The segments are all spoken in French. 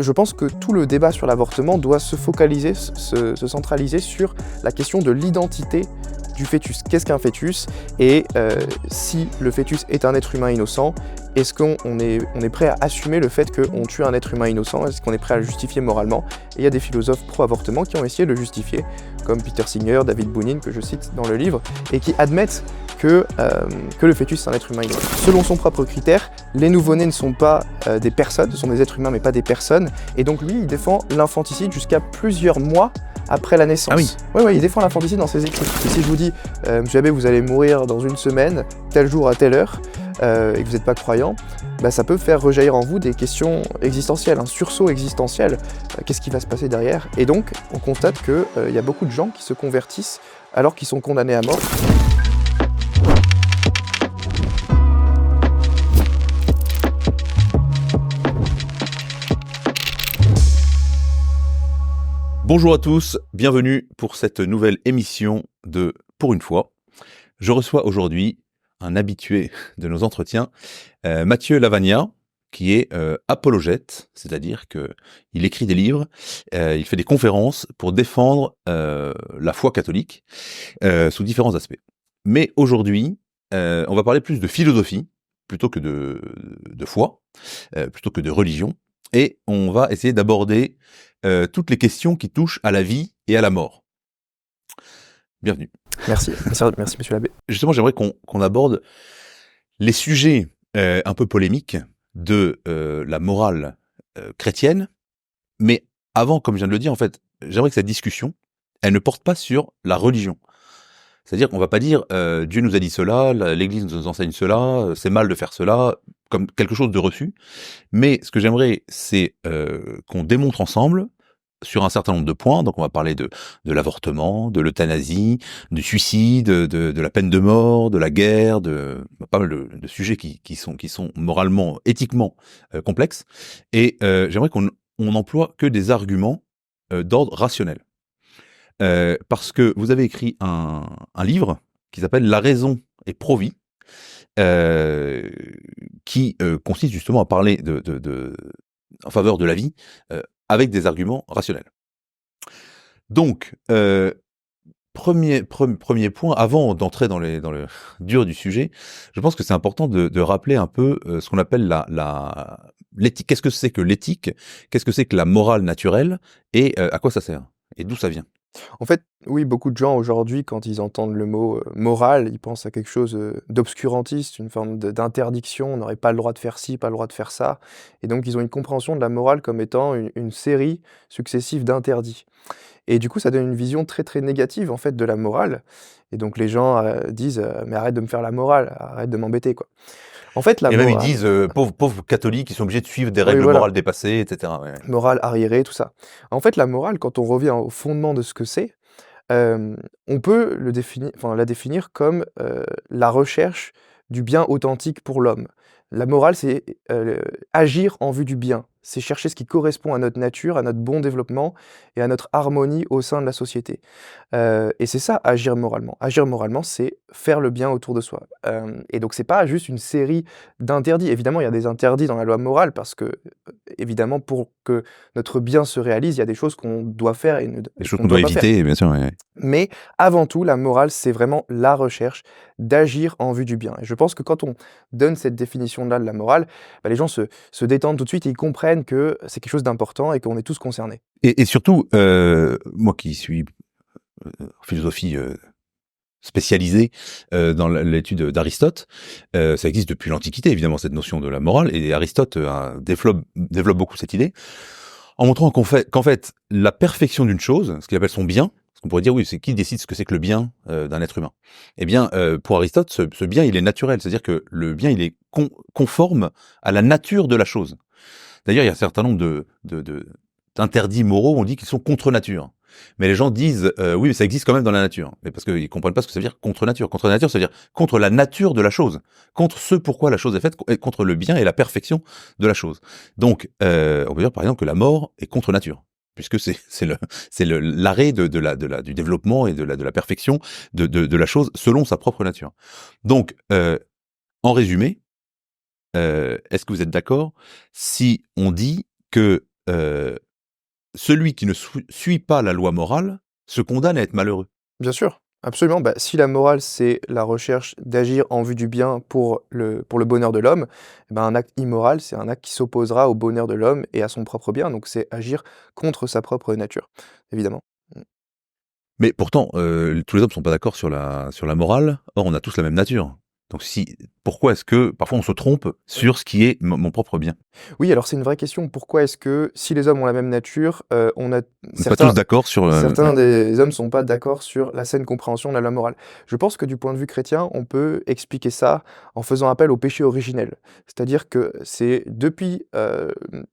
Je pense que tout le débat sur l'avortement doit se focaliser, se centraliser sur la question de l'identité du fœtus. Qu'est-ce qu'un fœtus? Et si le fœtus est un être humain innocent, est-ce qu'on est prêt à assumer le fait qu'on tue un être humain innocent? Est-ce qu'on est prêt à le justifier moralement? Et il y a des philosophes pro-avortement qui ont essayé de le justifier, comme Peter Singer, David Baunyn, que je cite dans le livre, et qui admettent que le fœtus est un être humain innocent. Selon son propre critère, les nouveau-nés ne sont pas des personnes, ce sont des êtres humains mais pas des personnes, et donc lui il défend l'infanticide jusqu'à plusieurs mois après la naissance. Ah oui. Ouais, il défend l'infanticide dans ses écrits. Et si je vous dis, monsieur Abbé, vous allez mourir dans une semaine, tel jour à telle heure, et que vous n'êtes pas croyant, bah, ça peut faire rejaillir en vous des questions existentielles, un sursaut existentiel. Qu'est-ce qui va se passer derrière? Et donc, on constate qu'il y a beaucoup de gens qui se convertissent alors qu'ils sont condamnés à mort. Bonjour à tous, bienvenue pour cette nouvelle émission de Pour une fois. Je reçois aujourd'hui un habitué de nos entretiens, Mathieu Lavagna, qui est apologète, c'est-à-dire qu'il écrit des livres, il fait des conférences pour défendre la foi catholique sous différents aspects. Mais aujourd'hui, on va parler plus de philosophie plutôt que de foi, plutôt que de religion, et on va essayer d'aborder toutes les questions qui touchent à la vie et à la mort. Bienvenue. Merci monsieur l'abbé. Justement, j'aimerais qu'on aborde les sujets un peu polémiques de la morale chrétienne, mais avant, comme je viens de le dire, en fait, j'aimerais que cette discussion, elle ne porte pas sur la religion. C'est-à-dire qu'on va pas dire Dieu nous a dit cela, l'Église nous enseigne cela, c'est mal de faire cela, comme quelque chose de reçu. Mais ce que j'aimerais, c'est qu'on démontre ensemble sur un certain nombre de points. Donc on va parler de l'avortement, de l'euthanasie, du suicide, de la peine de mort, de la guerre, pas mal de sujets qui sont moralement, éthiquement complexes. Et j'aimerais qu'on emploie que des arguments d'ordre rationnel. Parce que vous avez écrit un livre qui s'appelle La raison est pro-vie, qui consiste justement à parler en faveur de la vie avec des arguments rationnels. Donc, premier point, avant d'entrer dans le dur du sujet, je pense que c'est important de rappeler un peu ce qu'on appelle l'éthique. Qu'est-ce que c'est que l'éthique? Qu'est-ce que c'est que la morale naturelle? Et à quoi ça sert? Et d'où ça vient? En fait, oui, beaucoup de gens aujourd'hui, quand ils entendent le mot morale, ils pensent à quelque chose d'obscurantiste, une forme d'interdiction, on n'aurait pas le droit de faire ci, pas le droit de faire ça. Et donc, ils ont une compréhension de la morale comme étant une série successive d'interdits. Et du coup, ça donne une vision très très négative en fait de la morale. Et donc, les gens disent mais arrête de me faire la morale, arrête de m'embêter, quoi. En fait, la Et même ils morale, disent pauvres catholiques, ils sont obligés de suivre des oui, règles voilà, morales dépassées, etc. Ouais. morale arriérée, tout ça. En fait, la morale, quand on revient au fondement de ce que c'est, on peut la définir comme, la recherche du bien authentique pour l'homme. La morale, c'est, agir en vue du bien. C'est chercher ce qui correspond à notre nature, à notre bon développement et à notre harmonie au sein de la société. Et c'est ça, agir moralement. Agir moralement, c'est faire le bien autour de soi. Et donc c'est pas juste une série d'interdits. Évidemment, il y a des interdits dans la loi morale parce que, évidemment, pour que notre bien se réalise, il y a des choses qu'on doit faire et Des choses qu'on qu'on ne doit doit pas faire. éviter, bien sûr. Ouais. Mais avant tout, la morale, c'est vraiment la recherche d'agir en vue du bien. Et je pense que quand on donne cette définition-là de la morale, bah, les gens se détendent tout de suite et ils comprennent que c'est quelque chose d'important et qu'on est tous concernés. Et surtout, moi qui suis en philosophie spécialisée dans l'étude d'Aristote, ça existe depuis l'Antiquité, évidemment, cette notion de la morale, et Aristote développe beaucoup cette idée, en montrant qu'en fait, la perfection d'une chose, ce qu'il appelle son bien, ce qu'on pourrait dire, oui, c'est qui décide ce que c'est que le bien d'un être humain? Eh bien, pour Aristote, ce bien, il est naturel, c'est-à-dire que le bien, il est conforme à la nature de la chose. D'ailleurs, il y a un certain nombre d'interdits moraux, on dit qu'ils sont contre nature. Mais les gens disent, oui, mais ça existe quand même dans la nature. Mais parce qu'ils comprennent pas ce que ça veut dire contre nature. Contre nature, ça veut dire contre la nature de la chose. Contre ce pourquoi la chose est faite, et contre le bien et la perfection de la chose. Donc, on peut dire par exemple que la mort est contre nature. Puisque c'est l'arrêt du développement et de la perfection de la chose selon sa propre nature. Donc, en résumé, est-ce que vous êtes d'accord si on dit que euh, celui qui ne suit pas la loi morale se condamne à être malheureux. Bien sûr, absolument. Bah, si la morale, c'est la recherche d'agir en vue du bien pour le bonheur de l'homme, eh ben, un acte immoral, c'est un acte qui s'opposera au bonheur de l'homme et à son propre bien. Donc c'est agir contre sa propre nature, évidemment. Mm. Mais pourtant, tous les hommes ne sont pas d'accord sur la morale. Or, on a tous la même nature. Donc, pourquoi est-ce que parfois on se trompe sur ce qui est mon propre bien? Oui, alors c'est une vraie question. Pourquoi est-ce que si les hommes ont la même nature, on a On n'est pas tous d'accord sur. certains des hommes sont pas d'accord sur la saine compréhension de la loi morale? Je pense que du point de vue chrétien, on peut expliquer ça en faisant appel au péché originel. C'est-à-dire que c'est depuis,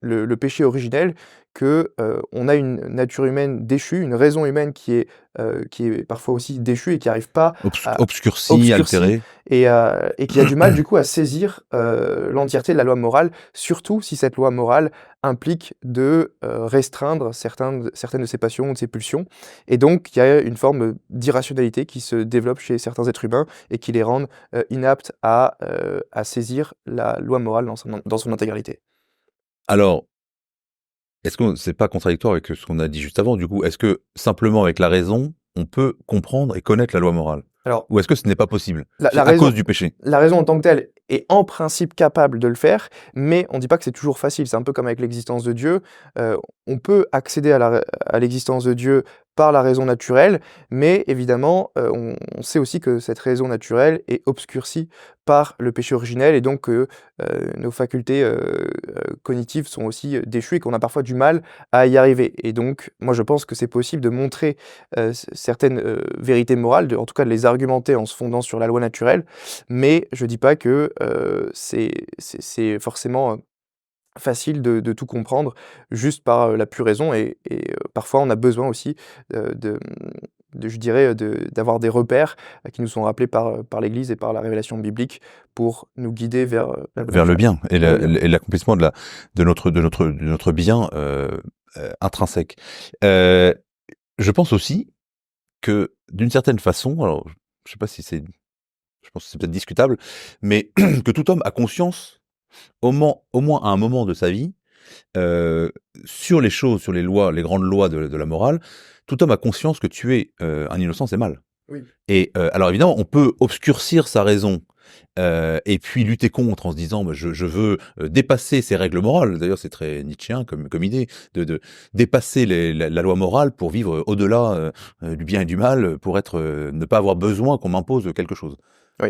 le péché originel que, on a une nature humaine déchue, une raison humaine qui est parfois aussi déchue et qui arrive pas à Obscurci, obscurcie altéré. et qui a du mal du coup à saisir, l'entièreté de la loi morale, surtout si cette loi morale implique de, restreindre certaines de ses passions ou de ses pulsions et donc il y a une forme, d'irrationalité qui se développe chez certains êtres humains et qui les rendent, inaptes à saisir la loi morale dans son intégralité. Alors, est-ce que c'est pas contradictoire avec ce qu'on a dit juste avant, du coup? Est-ce que simplement avec la raison, on peut comprendre et connaître la loi morale? Alors Ou est-ce que ce n'est pas possible? la C'est la à cause raison du péché? La raison en tant que telle est en principe capable de le faire, mais on ne dit pas que c'est toujours facile. C'est un peu comme avec l'existence de Dieu. On peut accéder à l'existence de Dieu par la raison naturelle, mais évidemment, on sait aussi que cette raison naturelle est obscurcie par le péché originel et donc nos facultés, cognitives sont aussi, déchues et qu'on a parfois du mal à y arriver et donc moi je pense que c'est possible de montrer, certaines, vérités morales, en tout cas de les argumenter en se fondant sur la loi naturelle, mais je dis pas que, c'est forcément, facile de tout comprendre juste par, la pure raison et parfois on a besoin aussi, je dirais, d'avoir des repères, qui nous sont rappelés par l'Église et par la révélation biblique pour nous guider vers, la loi Vers le naturelle. bien et Vers le bien. l'accomplissement de notre bien, intrinsèque. Je pense aussi que d'une certaine façon, alors je sais pas si je pense que c'est peut-être discutable, mais que tout homme a conscience, au moins à un moment de sa vie, sur les choses, sur les lois, les grandes lois de la morale, tout homme a conscience que tuer un innocent, c'est mal. Oui. Et alors évidemment, on peut obscurcir sa raison et puis lutter contre en se disant bah, je veux dépasser ces règles morales. D'ailleurs, c'est très nietzschéen comme idée de dépasser la loi morale pour vivre au-delà du bien et du mal, pour être ne pas avoir besoin qu'on m'impose quelque chose. Oui.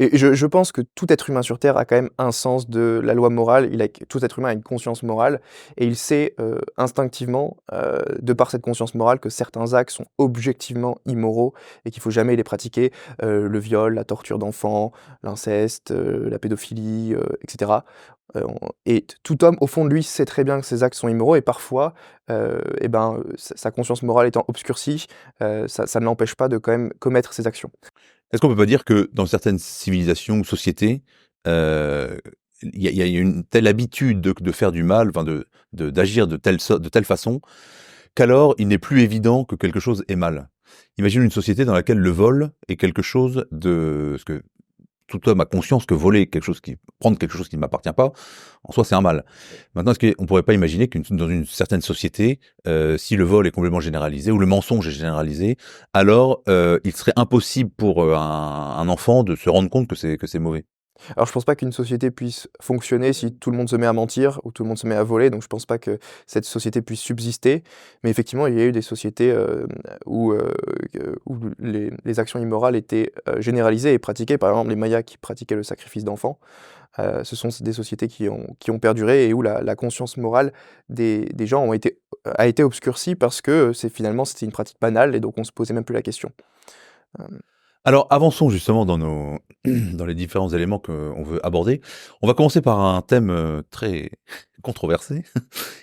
Et je pense que tout être humain sur terre a quand même un sens de la loi morale. Tout être humain a une conscience morale et il sait, instinctivement, de par cette conscience morale que certains actes sont objectivement immoraux et qu'il faut jamais les pratiquer. Le viol, la torture d'enfants, l'inceste, la pédophilie, et cetera. Et tout homme, au fond de lui, sait très bien que ces actes sont immoraux et parfois, sa conscience morale étant obscurcie, ça ne l'empêche pas de quand même commettre ces actions. Est-ce qu'on peut pas dire que dans certaines civilisations ou sociétés, il y a une telle habitude de faire du mal, enfin d'agir de telle façon, qu'alors il n'est plus évident que quelque chose est mal? Imagine une société dans laquelle le vol est quelque chose de parce que tout homme a conscience que prendre quelque chose qui ne m'appartient pas, en soi c'est un mal. Maintenant, est-ce qu'on pourrait pas imaginer dans une certaine société, si le vol est complètement généralisé ou le mensonge est généralisé, alors il serait impossible pour un enfant de se rendre compte que c'est mauvais. Alors je pense pas qu'une société puisse fonctionner si tout le monde se met à mentir ou tout le monde se met à voler, donc je pense pas que cette société puisse subsister. Mais effectivement, il y a eu des sociétés, où les actions immorales étaient, généralisées et pratiquées. Par exemple, les Mayas qui pratiquaient le sacrifice d'enfants, ce sont des sociétés qui ont perduré et où la conscience morale des gens a été obscurcie parce que, c'était une pratique banale et donc on se posait même plus la question. Hem, Alors avançons justement dans dans les différents éléments qu'on veut aborder. On va commencer par un thème, très controversé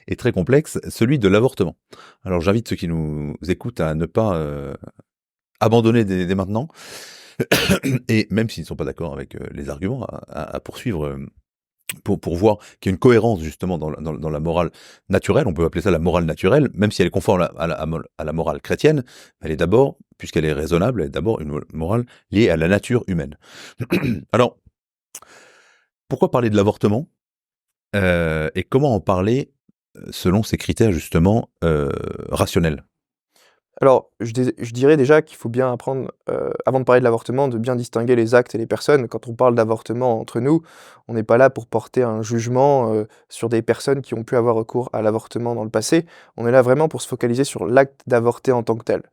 et très complexe, celui de l'avortement. Alors j'invite ceux qui nous écoutent à ne pas, abandonner dès maintenant et même s'ils ne sont pas d'accord avec, les arguments, à poursuivre, pour voir qu'il y a une cohérence justement dans la morale naturelle. On peut appeler ça la morale naturelle, même si elle est conforme à la morale chrétienne. Elle est d'abord, puisqu'elle est raisonnable, elle est d'abord une morale liée à la nature humaine. Alors, pourquoi parler de l'avortement et comment en parler selon ces critères justement rationnels. Alors, je dirais déjà qu'il faut bien apprendre, avant de parler de l'avortement, de bien distinguer les actes et les personnes. Quand on parle d'avortement entre nous, on n'est pas là pour porter un jugement, sur des personnes qui ont pu avoir recours à l'avortement dans le passé. On est là vraiment pour se focaliser sur l'acte d'avorter en tant que tel.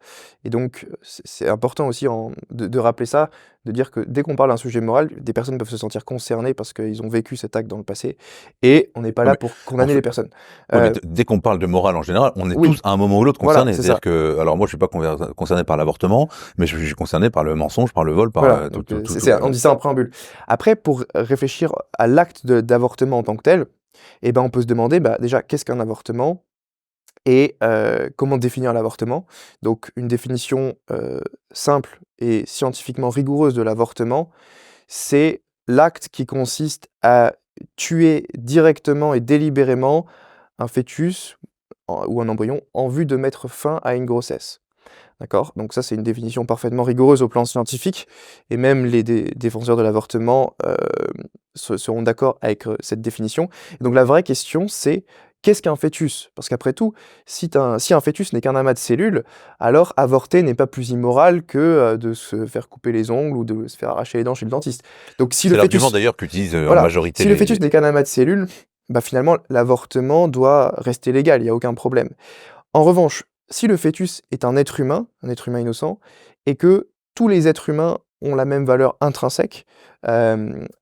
Et donc, c'est important aussi de rappeler ça, de dire que dès qu'on parle d'un sujet moral, des personnes peuvent se sentir concernées parce qu'ils ont vécu cet acte dans le passé et on n'est pas Ouais, là mais pour en condamner fait les personnes. oui, mais Heu, dès qu'on parle de morale en général, on est oui, tous à un moment ou l'autre voilà, concernés. c'est ça. C'est-à-dire que, alors moi, je suis pas concerné par l'avortement, mais je suis concerné par le mensonge, par le vol, par Voilà, tout, donc tout, tout, tout, on dit ça en préambule. Après, pour réfléchir à l'acte d'avortement en tant que tel, eh ben, on peut se demander, bah, déjà, qu'est-ce qu'un avortement? Et comment définir l'avortement? Donc une définition, simple et scientifiquement rigoureuse de l'avortement, c'est l'acte qui consiste à tuer directement et délibérément un fœtus ou un embryon en vue de mettre fin à une grossesse. D'accord? Donc ça, c'est une définition parfaitement rigoureuse au plan scientifique et même les défenseurs de l'avortement, seront d'accord avec, cette définition. Et donc la vraie question, c'est: qu'est-ce qu'un fœtus? Parce qu'après tout, si un fœtus n'est qu'un amas de cellules, alors avorter n'est pas plus immoral que, de se faire couper les ongles ou de se faire arracher les dents chez le dentiste. Donc si le C'est l'argument fœtus d'ailleurs qu'utilisent en voilà, majorité si le fœtus n'est qu'un amas de cellules, bah, finalement l'avortement doit rester légal, il y a aucun problème. En revanche, si le fœtus est un être humain innocent, et que tous les êtres humains ont la même valeur intrinsèque,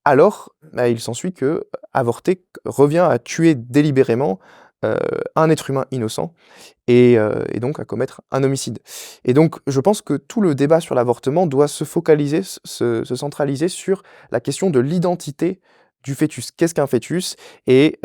alors, bah, il s'ensuit que avorter revient à tuer délibérément, heu, un être humain innocent et donc à commettre un homicide. Et donc je pense que tout le débat sur l'avortement doit se focaliser, se centraliser sur la question de l'identité du fœtus. Qu'est-ce qu'un fœtus? Et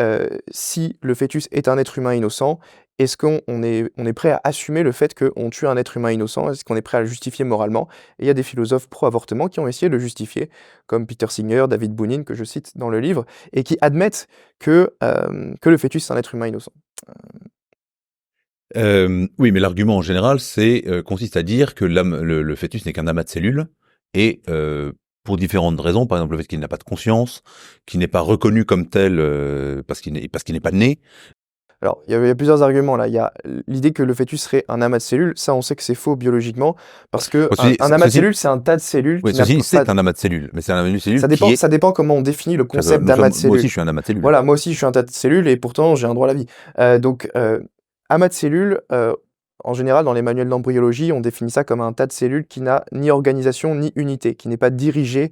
si le fœtus est un être humain innocent, est-ce qu'on est prêt à assumer le fait qu'on tue un être humain innocent? Est-ce qu'on est prêt à le justifier moralement? Et il y a des philosophes pro-avortement qui ont essayé de le justifier, comme Peter Singer, David Bounine, que je cite dans le livre, et qui admettent que le fœtus est un être humain innocent. Oui, mais l'argument en général, consiste à dire que le fœtus n'est qu'un amas de cellules et pour différentes raisons, par exemple le fait qu'il n'a pas de conscience, qu'il n'est pas reconnu comme tel parce qu'il n'est pas né. Alors, il y a plusieurs arguments là. Il y a l'idée que le fœtus serait un amas de cellules. Ça, on sait que c'est faux biologiquement parce qu'un Ceci, un amas de ceci, cellules, c'est un tas de cellules oui, qui n'a ceci pas. c'est un amas de cellules, mais c'est un amas de cellules Ça qui dépend, est. ça dépend comment on définit le concept d'amas de Moi aussi, cellules. je suis un amas de cellules. Voilà, moi aussi, je suis un tas de cellules et pourtant, j'ai un droit à la vie. Donc, amas de cellules, en général, dans les manuels d'embryologie, on définit ça comme un tas de cellules qui n'a ni organisation ni unité, qui n'est pas dirigé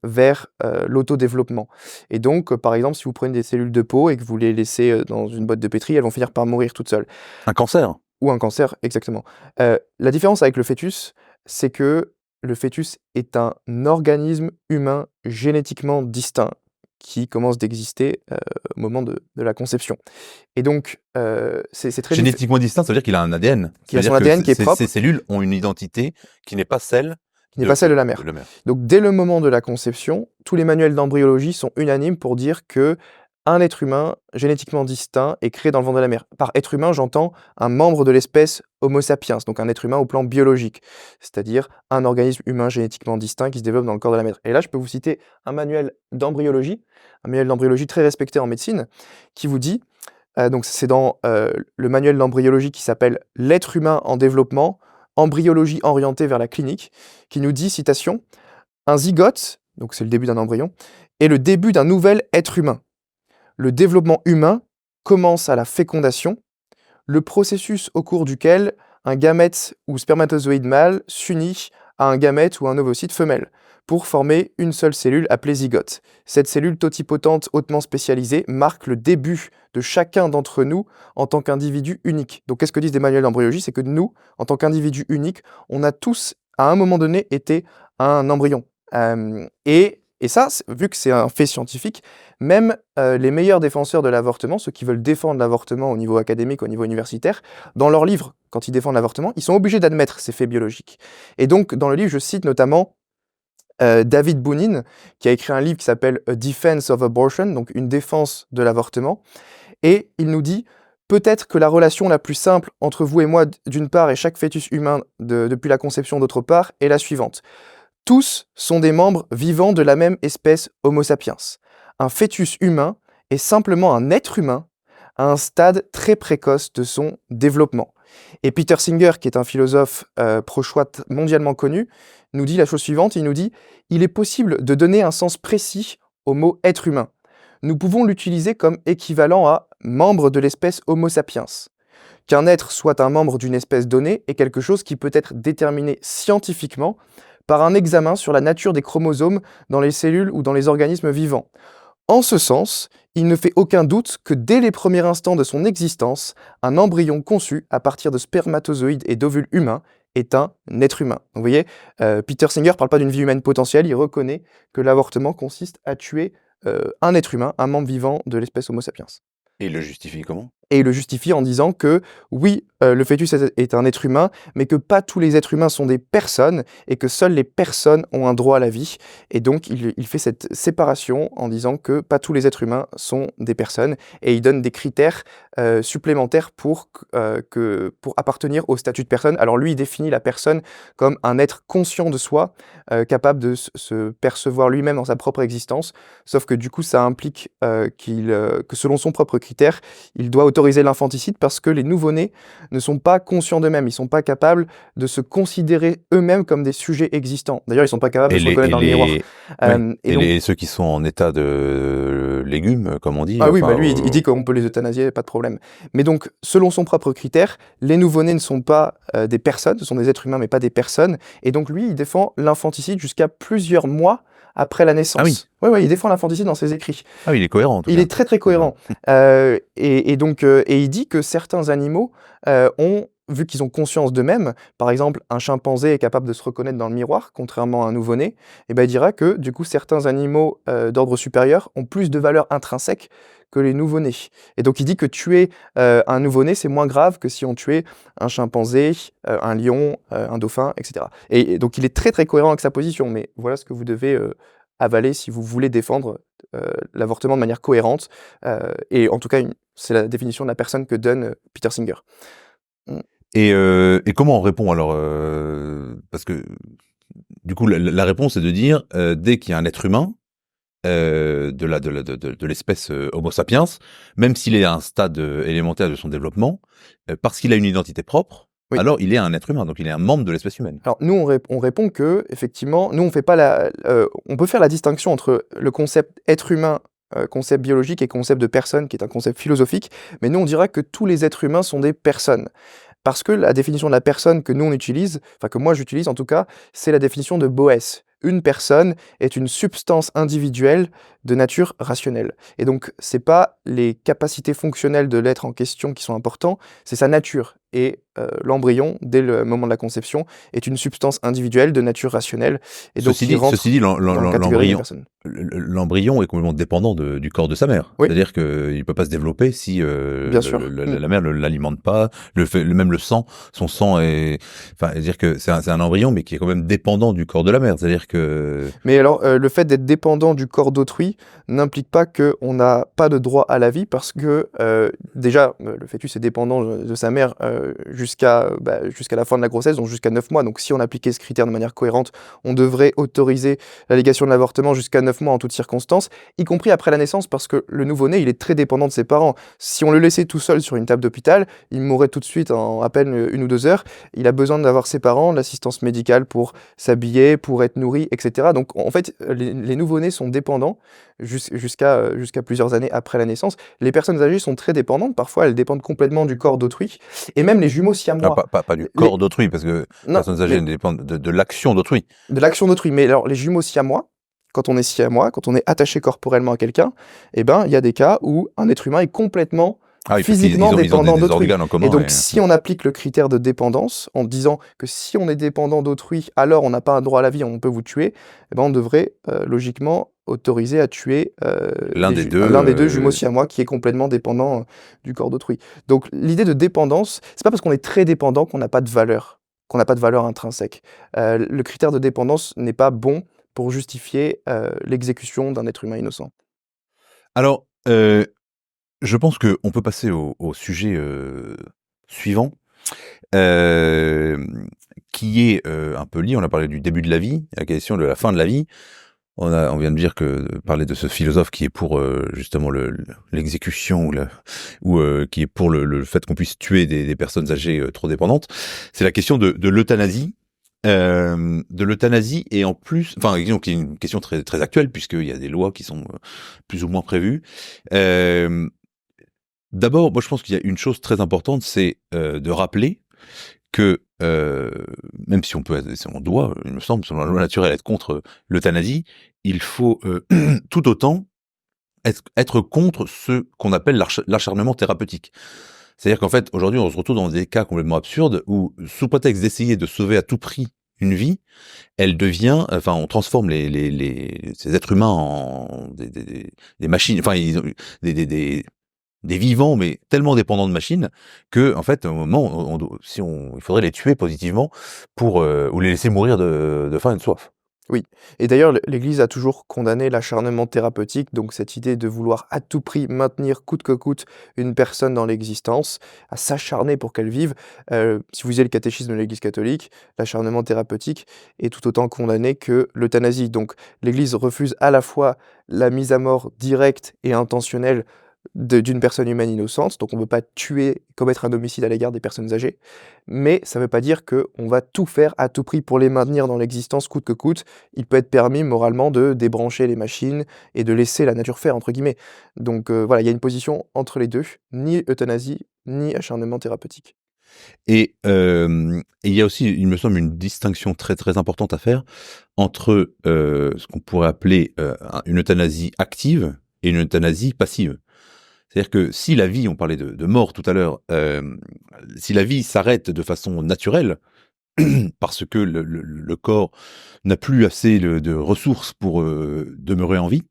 vers l'autodéveloppement. Et donc, par exemple, si vous prenez des cellules de peau et que vous les laissez dans une boîte de pétri, elles vont finir par mourir toutes seules. Un cancer. Ou un cancer, exactement. La différence avec le fœtus, c'est que le fœtus est un organisme humain génétiquement distinct qui commence d'exister, au moment de la conception. Et donc, c'est très Génétiquement distinct, ça veut dire qu'il a un ADN. qui a son C'est-à-dire que ADN qui est propre, ces cellules ont une identité qui n'est pas celle qui n'est pas celle de la de mère. la mère. Donc dès le moment de la conception, tous les manuels d'embryologie sont unanimes pour dire que un être humain génétiquement distinct est créé dans le ventre de la mère. Par être humain, j'entends un membre de l'espèce Homo sapiens, donc un être humain au plan biologique, c'est-à-dire un organisme humain génétiquement distinct qui se développe dans le corps de la mère. Et là, je peux vous citer un manuel d'embryologie très respecté en médecine, qui vous dit, donc c'est dans le manuel d'embryologie qui s'appelle L'être humain en développement, embryologie orientée vers la clinique, qui nous dit, citation, un zygote, donc c'est le début d'un embryon, est le début d'un nouvel être humain. Le développement humain commence à la fécondation, le processus au cours duquel un gamète ou spermatozoïde mâle s'unit à un gamète ou un ovocyte femelle pour former une seule cellule appelée zygote. Cette cellule totipotente hautement spécialisée marque le début de chacun d'entre nous en tant qu'individu unique. Donc qu'est-ce que disent des manuels d'embryologie? C'est que nous, en tant qu'individu unique, on a tous, à un moment donné, été un embryon. Et ça, vu que c'est un fait scientifique, même les meilleurs défenseurs de l'avortement, ceux qui veulent défendre l'avortement au niveau académique, au niveau universitaire, dans leurs livres, quand ils défendent l'avortement, ils sont obligés d'admettre ces faits biologiques. Et donc, dans le livre, je cite notamment David Bounine, qui a écrit un livre qui s'appelle A Defense of Abortion, donc une défense de l'avortement, et il nous dit « Peut-être que la relation la plus simple entre vous et moi d'une part et chaque fœtus humain depuis la conception d'autre part est la suivante. Tous sont des membres vivants de la même espèce Homo sapiens. Un fœtus humain est simplement un être humain à un stade très précoce de son développement. Et Peter Singer, qui est un philosophe pro-choix mondialement connu, nous dit la chose suivante, il nous dit « Il est possible de donner un sens précis au mot être humain. Nous pouvons l'utiliser comme équivalent à membre de l'espèce Homo sapiens. Qu'un être soit un membre d'une espèce donnée est quelque chose qui peut être déterminé scientifiquement par un examen sur la nature des chromosomes dans les cellules ou dans les organismes vivants. En ce sens, il ne fait aucun doute que dès les premiers instants de son existence, un embryon conçu à partir de spermatozoïdes et d'ovules humains est un être humain. » Donc vous voyez, Peter Singer ne parle pas d'une vie humaine potentielle, il reconnaît que l'avortement consiste à tuer un être humain, un membre vivant de l'espèce Homo sapiens. Et il le justifie comment? Et il le justifie en disant que oui, le fœtus est un être humain, mais que pas tous les êtres humains sont des personnes et que seules les personnes ont un droit à la vie. Et donc il fait cette séparation en disant que pas tous les êtres humains sont des personnes et il donne des critères supplémentaires pour appartenir au statut de personne. Alors lui, il définit la personne comme un être conscient de soi, capable de se percevoir lui-même dans sa propre existence, sauf que du coup ça implique que selon son propre critère, il doit autoriser l'infanticide parce que les nouveau-nés ne sont pas conscients d'eux-mêmes, ils ne sont pas capables de se considérer eux-mêmes comme des sujets existants. D'ailleurs, ils ne sont pas capables de se reconnaître dans le miroir. Et donc, ceux qui sont en état de légumes, comme on dit. Ah oui, bah lui, il dit qu'on peut les euthanasier, pas de problème. Mais donc, selon son propre critère, les nouveau-nés ne sont pas des personnes, ce sont des êtres humains, mais pas des personnes. Et donc, lui, il défend l'infanticide jusqu'à plusieurs mois après la naissance. Ah oui. Ouais, il défend l'infanticide dans ses écrits. Ah oui, il est cohérent. Il est très très cohérent. Et il dit que certains animaux vu qu'ils ont conscience d'eux-mêmes, par exemple, un chimpanzé est capable de se reconnaître dans le miroir, contrairement à un nouveau-né, et ben il dira que du coup certains animaux d'ordre supérieur ont plus de valeur intrinsèque que les nouveau-nés. Et donc il dit que tuer un nouveau-né, c'est moins grave que si on tuait un chimpanzé, un lion, un dauphin, etc. Et donc il est très très cohérent avec sa position, mais voilà ce que vous devez avaler si vous voulez défendre l'avortement de manière cohérente. Et en tout cas, c'est la définition de la personne que donne Peter Singer. Et comment on répond alors parce que du coup la réponse est de dire dès qu'il y a un être humain de l'espèce Homo sapiens, même s'il est à un stade élémentaire de son développement, parce qu'il a une identité propre, oui, alors il est un être humain, donc il est un membre de l'espèce humaine. Alors nous on répond que effectivement, nous on fait pas on peut faire la distinction entre le concept être humain, concept biologique, et concept de personne, qui est un concept philosophique, mais nous on dira que tous les êtres humains sont des personnes. Parce que la définition de la personne que nous on utilise, enfin que moi j'utilise en tout cas, c'est la définition de Boès. Une personne est une substance individuelle de nature rationnelle. Et donc, c'est pas les capacités fonctionnelles de l'être en question qui sont importantes, c'est sa nature. Et l'embryon, dès le moment de la conception, est une substance individuelle de nature rationnelle. Et donc, ceci dit, l'embryon est complètement dépendant du corps de sa mère. Oui. C'est-à-dire qu'il ne peut pas se développer si la mère ne l'alimente pas. Même le sang, son sang est... Enfin, c'est-à-dire que c'est un embryon, mais qui est quand même dépendant du corps de la mère. C'est-à-dire que... Mais alors, le fait d'être dépendant du corps d'autrui n'implique pas qu'on n'a pas de droit à la vie, parce que déjà, le fœtus est dépendant de sa mère jusqu'à la fin de la grossesse, donc jusqu'à 9 mois. Donc si on appliquait ce critère de manière cohérente, on devrait autoriser l'allégation de l'avortement jusqu'à 9 mois en toutes circonstances, y compris après la naissance, parce que le nouveau-né, il est très dépendant de ses parents. Si on le laissait tout seul sur une table d'hôpital, il mourrait tout de suite en à peine 1 ou 2 heures. Il a besoin d'avoir ses parents, l'assistance médicale pour s'habiller, pour être nourri, etc. Donc en fait, les nouveau-nés sont dépendants jusqu'à plusieurs années après la naissance. Les personnes âgées sont très dépendantes, parfois elles dépendent complètement du corps d'autrui, et même les jumeaux siamois. Pas du corps d'autrui, parce que les personnes âgées dépendent de l'action d'autrui. De l'action d'autrui, mais alors les jumeaux siamois, quand on est siamois, quand on est attaché corporellement à quelqu'un, eh ben il y a des cas où un être humain est complètement physiquement dépendant d'autrui. Et donc si on applique le critère de dépendance en disant que si on est dépendant d'autrui, alors on n'a pas un droit à la vie, on peut vous tuer, eh ben on devrait logiquement autoriser à tuer l'un des deux jumeaux siamois qui est complètement dépendant du corps d'autrui. Donc l'idée de dépendance, c'est pas parce qu'on est très dépendant qu'on n'a pas de valeur, intrinsèque. Le critère de dépendance n'est pas bon pour justifier l'exécution d'un être humain innocent. Alors, je pense qu'on peut passer au sujet suivant, qui est un peu lié. On a parlé du début de la vie, la question de la fin de la vie. On vient de dire parler de ce philosophe qui est pour justement l'exécution ou qui est pour le fait qu'on puisse tuer des personnes âgées trop dépendantes. C'est la question de l'euthanasie. De l'euthanasie et en plus, enfin, disons qu'il y a une question très très actuelle puisqu'il y a des lois qui sont plus ou moins prévues. D'abord, moi je pense qu'il y a une chose très importante, c'est de rappeler que même si on doit, il me semble, selon la loi naturelle, être contre l'euthanasie, il faut tout autant être contre ce qu'on appelle l'acharnement thérapeutique. C'est-à-dire qu'en fait, aujourd'hui, on se retrouve dans des cas complètement absurdes où, sous prétexte d'essayer de sauver à tout prix une vie, on transforme ces êtres humains en des machines, enfin, ils ont des vivants, mais tellement dépendants de machines que, en fait, à un moment, il faudrait les tuer positivement ou les laisser mourir de faim et de soif. Oui, et d'ailleurs l'Église a toujours condamné l'acharnement thérapeutique, donc cette idée de vouloir à tout prix maintenir coûte que coûte une personne dans l'existence, à s'acharner pour qu'elle vive. Si vous lisez le catéchisme de l'Église catholique, l'acharnement thérapeutique est tout autant condamné que l'euthanasie. Donc l'Église refuse à la fois la mise à mort directe et intentionnelle d'une personne humaine innocente, donc on ne peut pas tuer, commettre un homicide à l'égard des personnes âgées, mais ça ne veut pas dire qu'on va tout faire à tout prix pour les maintenir dans l'existence coûte que coûte. Il peut être permis moralement de débrancher les machines et de laisser la nature faire, entre guillemets. Donc voilà, il y a une position entre les deux, ni euthanasie, ni acharnement thérapeutique. Et il y a aussi, il me semble, une distinction très très importante à faire entre ce qu'on pourrait appeler une euthanasie active et une euthanasie passive. C'est-à-dire que si la vie, on parlait de mort tout à l'heure, si la vie s'arrête de façon naturelle, parce que le corps n'a plus assez de ressources pour demeurer en vie,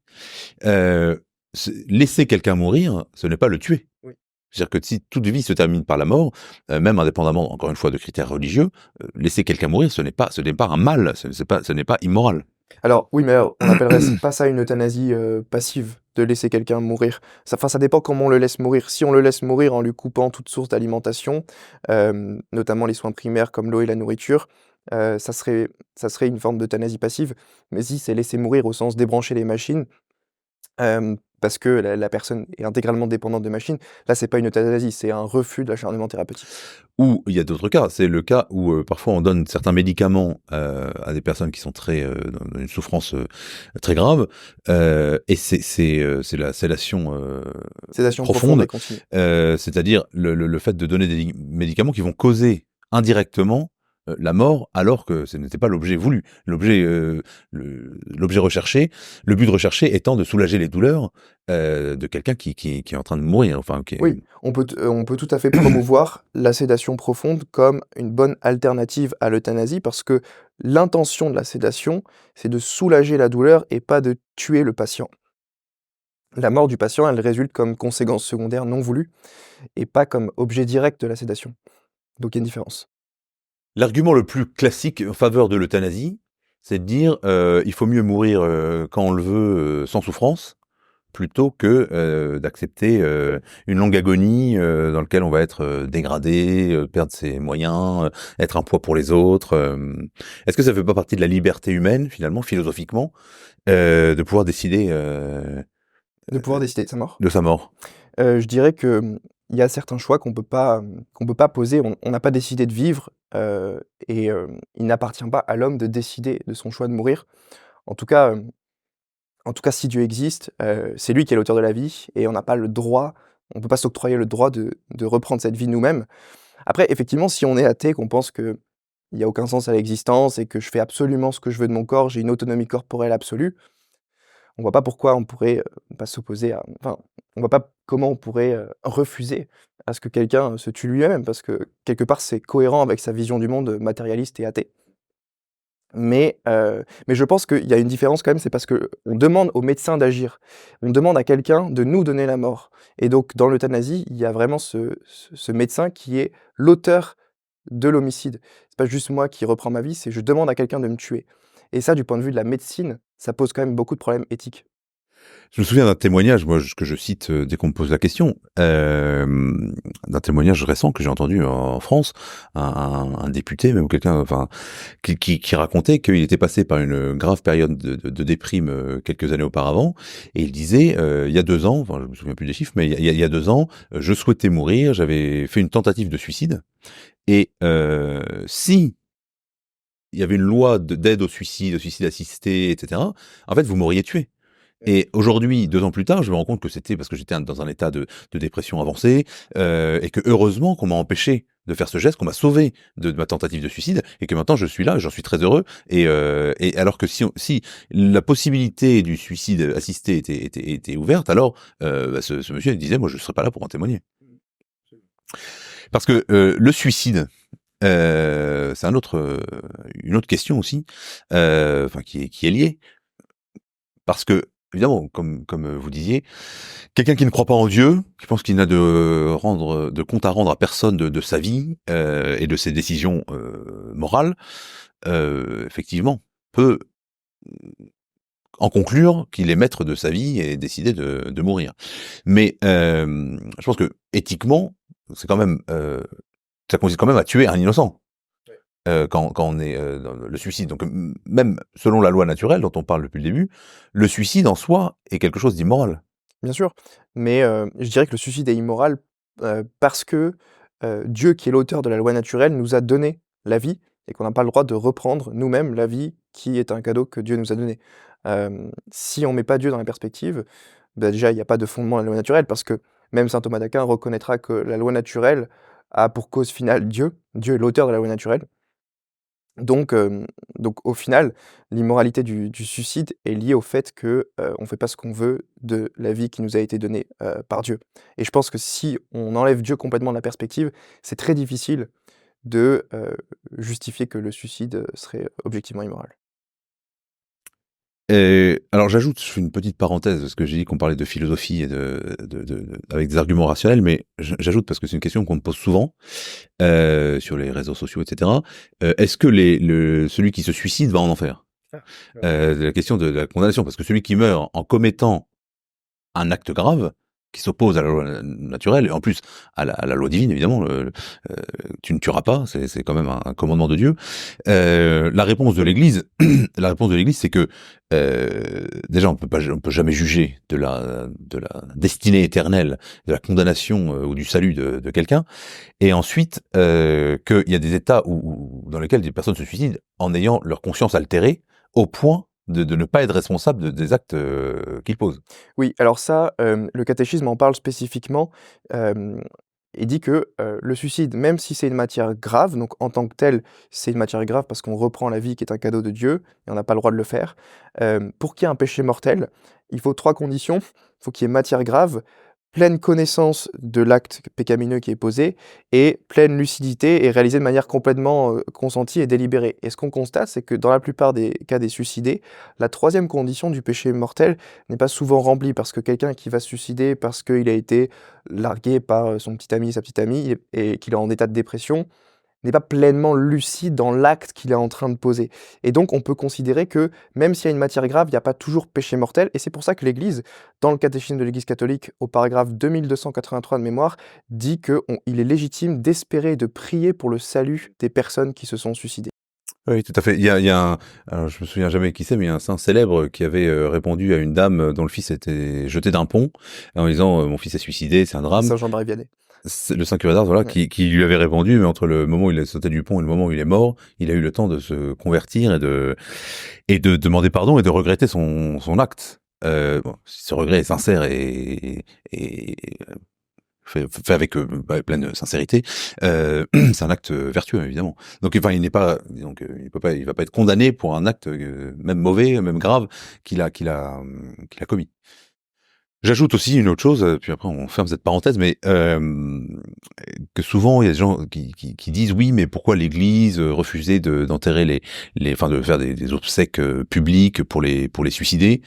laisser quelqu'un mourir, ce n'est pas le tuer. Oui. C'est-à-dire que si toute vie se termine par la mort, même indépendamment, encore une fois, de critères religieux, laisser quelqu'un mourir, ce n'est pas un mal, ce n'est pas immoral. Alors oui, mais alors, on appellerait pas ça une euthanasie passive, de laisser quelqu'un mourir. Ça dépend comment on le laisse mourir. Si on le laisse mourir en lui coupant toute source d'alimentation, notamment les soins primaires comme l'eau et la nourriture, ça serait une forme d'euthanasie passive. Mais si c'est laisser mourir au sens débrancher les machines, parce que la personne est intégralement dépendante de machines, là c'est pas une euthanasie, c'est un refus de l'acharnement thérapeutique. Ou il y a d'autres cas, c'est le cas où parfois on donne certains médicaments à des personnes qui sont dans une souffrance très grave, et c'est la sédation Sédation profonde profonde, et continue. c'est-à-dire le fait de donner des médicaments qui vont causer indirectement la mort, alors que ce n'était pas l'objet voulu. L'objet recherché, le but recherché étant de soulager les douleurs de quelqu'un qui est en train de mourir. Enfin, Oui, on peut tout à fait promouvoir la sédation profonde comme une bonne alternative à l'euthanasie parce que l'intention de la sédation, c'est de soulager la douleur et pas de tuer le patient. La mort du patient, elle résulte comme conséquence secondaire non voulue et pas comme objet direct de la sédation. Donc il y a une différence. L'argument le plus classique en faveur de l'euthanasie, c'est de dire il faut mieux mourir quand on le veut sans souffrance, plutôt que d'accepter une longue agonie dans laquelle on va être dégradé, perdre ses moyens, être un poids pour les autres. Est-ce que ça fait pas partie de la liberté humaine, finalement, philosophiquement, de pouvoir décider De pouvoir décider de sa mort. de sa mort? Je dirais que, il y a certains choix qu'on peut pas poser. On n'a pas décidé de vivre, il n'appartient pas à l'homme de décider de son choix de mourir. En tout cas, si Dieu existe, c'est lui qui est l'auteur de la vie et on peut pas s'octroyer le droit de reprendre cette vie nous-mêmes. Après, effectivement, si on est athée, qu'on pense qu'il y a aucun sens à l'existence et que je fais absolument ce que je veux de mon corps, j'ai une autonomie corporelle absolue, on voit pas pourquoi on pourrait, pas s'opposer à enfin, on voit pas comment on pourrait, refuser à ce que quelqu'un se tue lui-même parce que quelque part, c'est cohérent avec sa vision du monde, matérialiste et athée. Mais je pense qu'il y a une différence quand même, c'est parce qu'on demande au médecin d'agir. On demande à quelqu'un de nous donner la mort et donc dans l'euthanasie, il y a vraiment ce médecin qui est l'auteur de l'homicide. C'est pas juste moi qui reprends ma vie, c'est je demande à quelqu'un de me tuer et ça, du point de vue de la médecine, ça pose quand même beaucoup de problèmes éthiques. Je me souviens d'un témoignage, moi, que je cite dès qu'on me pose la question, d'un témoignage récent que j'ai entendu en France, un député, même quelqu'un, enfin, qui racontait qu'il était passé par une grave période de déprime quelques années auparavant, et il disait, il y a 2 ans, enfin, je me souviens plus des chiffres, mais il y a 2 ans, je souhaitais mourir, j'avais fait une tentative de suicide, et si il y avait une loi d'aide au suicide assisté, etc., en fait, vous m'auriez tué. Et aujourd'hui, 2 ans plus tard, je me rends compte que c'était parce que j'étais dans un état de dépression avancée, et que heureusement qu'on m'a empêché de faire ce geste, qu'on m'a sauvé de ma tentative de suicide, et que maintenant je suis là, j'en suis très heureux. Et alors que si la possibilité du suicide assisté était ouverte, alors bah, ce monsieur il disait, moi je serais pas là pour en témoigner. Parce que le suicide, c'est une autre question aussi, enfin qui est liée. Parce que, évidemment, comme vous disiez, quelqu'un qui ne croit pas en Dieu, qui pense qu'il n'a de compte à rendre à personne de sa vie et de ses décisions morales, effectivement, peut en conclure qu'il est maître de sa vie et décider de mourir. Mais je pense que éthiquement, c'est quand même ça consiste quand même à tuer un innocent. Quand on est dans le suicide. Donc même selon la loi naturelle dont on parle depuis le début, le suicide en soi est quelque chose d'immoral. Bien sûr, mais je dirais que le suicide est immoral, parce que, Dieu qui est l'auteur de la loi naturelle nous a donné la vie et qu'on n'a pas le droit de reprendre nous-mêmes la vie qui est un cadeau que Dieu nous a donné. Si on met pas Dieu dans la perspective, bah, déjà il y a pas de fondement à la loi naturelle parce que même saint Thomas d'Aquin reconnaîtra que la loi naturelle a pour cause finale Dieu. Dieu est l'auteur de la loi naturelle. Donc, donc au final, l'immoralité du suicide est liée au fait que, on fait pas ce qu'on veut de la vie qui nous a été donnée, par Dieu. Et je pense que si on enlève Dieu complètement de la perspective, c'est très difficile de, justifier que le suicide, serait objectivement immoral. Et alors j'ajoute, je fais une petite parenthèse, parce que j'ai dit qu'on parlait de philosophie et avec des arguments rationnels, mais j'ajoute parce que c'est une question qu'on me pose souvent sur les réseaux sociaux, etc. Est-ce que celui qui se suicide va en enfer? Ah, ouais. La question de la condamnation, parce que celui qui meurt en commettant un acte grave, qui s'oppose à la loi naturelle, et en plus à la loi divine, évidemment, tu ne tueras pas, c'est quand même un commandement de Dieu. La réponse de l'Église, c'est que déjà on peut jamais juger de la destinée éternelle, de la condamnation ou du salut de quelqu'un. Et ensuite, qu'il y a des états dans lesquels des personnes se suicident en ayant leur conscience altérée au point de ne pas être responsable des actes qu'ils posent. Oui, alors ça, le catéchisme en parle spécifiquement, hem, et dit que, le suicide, même si c'est une matière grave, donc en tant que tel, c'est une matière grave parce qu'on reprend la vie qui est un cadeau de Dieu et on n'a pas le droit de le faire. Pour qu'il y ait un péché mortel, il faut 3 conditions. Il faut qu'il y ait matière grave, pleine connaissance de l'acte pécamineux qui est posé et pleine lucidité et réalisé de manière complètement, consentie et délibérée. Et ce qu'on constate, c'est que dans la plupart des cas des suicidés, la troisième condition du péché mortel n'est pas souvent remplie parce que quelqu'un qui va se suicider parce qu'il a été largué par, son petit ami, sa petite amie et qu'il est en état de dépression, n'est pas pleinement lucide dans l'acte qu'il est en train de poser. Et donc on peut considérer que même s'il y a une matière grave, il n'y a pas toujours péché mortel et c'est pour ça que l'Église, dans le catéchisme de l'Église catholique, au paragraphe 2283 de mémoire, dit qu'il est légitime d'espérer et de prier pour le salut des personnes qui se sont suicidées. Oui, tout à fait. Il y a alors je me souviens jamais qui c'est, mais il y a un saint célèbre qui avait répondu à une dame dont le fils était jeté d'un pont en disant mon fils est suicidé, c'est un drame. Saint Jean-Marie Vianney. C'est le saint curé d'Ars, voilà, Ouais. qui lui avait répondu, mais entre le moment où il a sauté du pont et le moment où il est mort, il a eu le temps de se convertir et de demander pardon et de regretter son acte. Bon, ce regret est sincère et fait avec pleine sincérité, c'est un acte vertueux évidemment. Donc enfin il n'est pas, donc il va pas être condamné pour un acte même mauvais, même grave qu'il a commis. J'ajoute aussi une autre chose, puis après on ferme cette parenthèse, mais que souvent il y a des gens qui disent oui, mais pourquoi l'Église refusait d'enterrer enfin de faire des obsèques publiques pour les suicidés.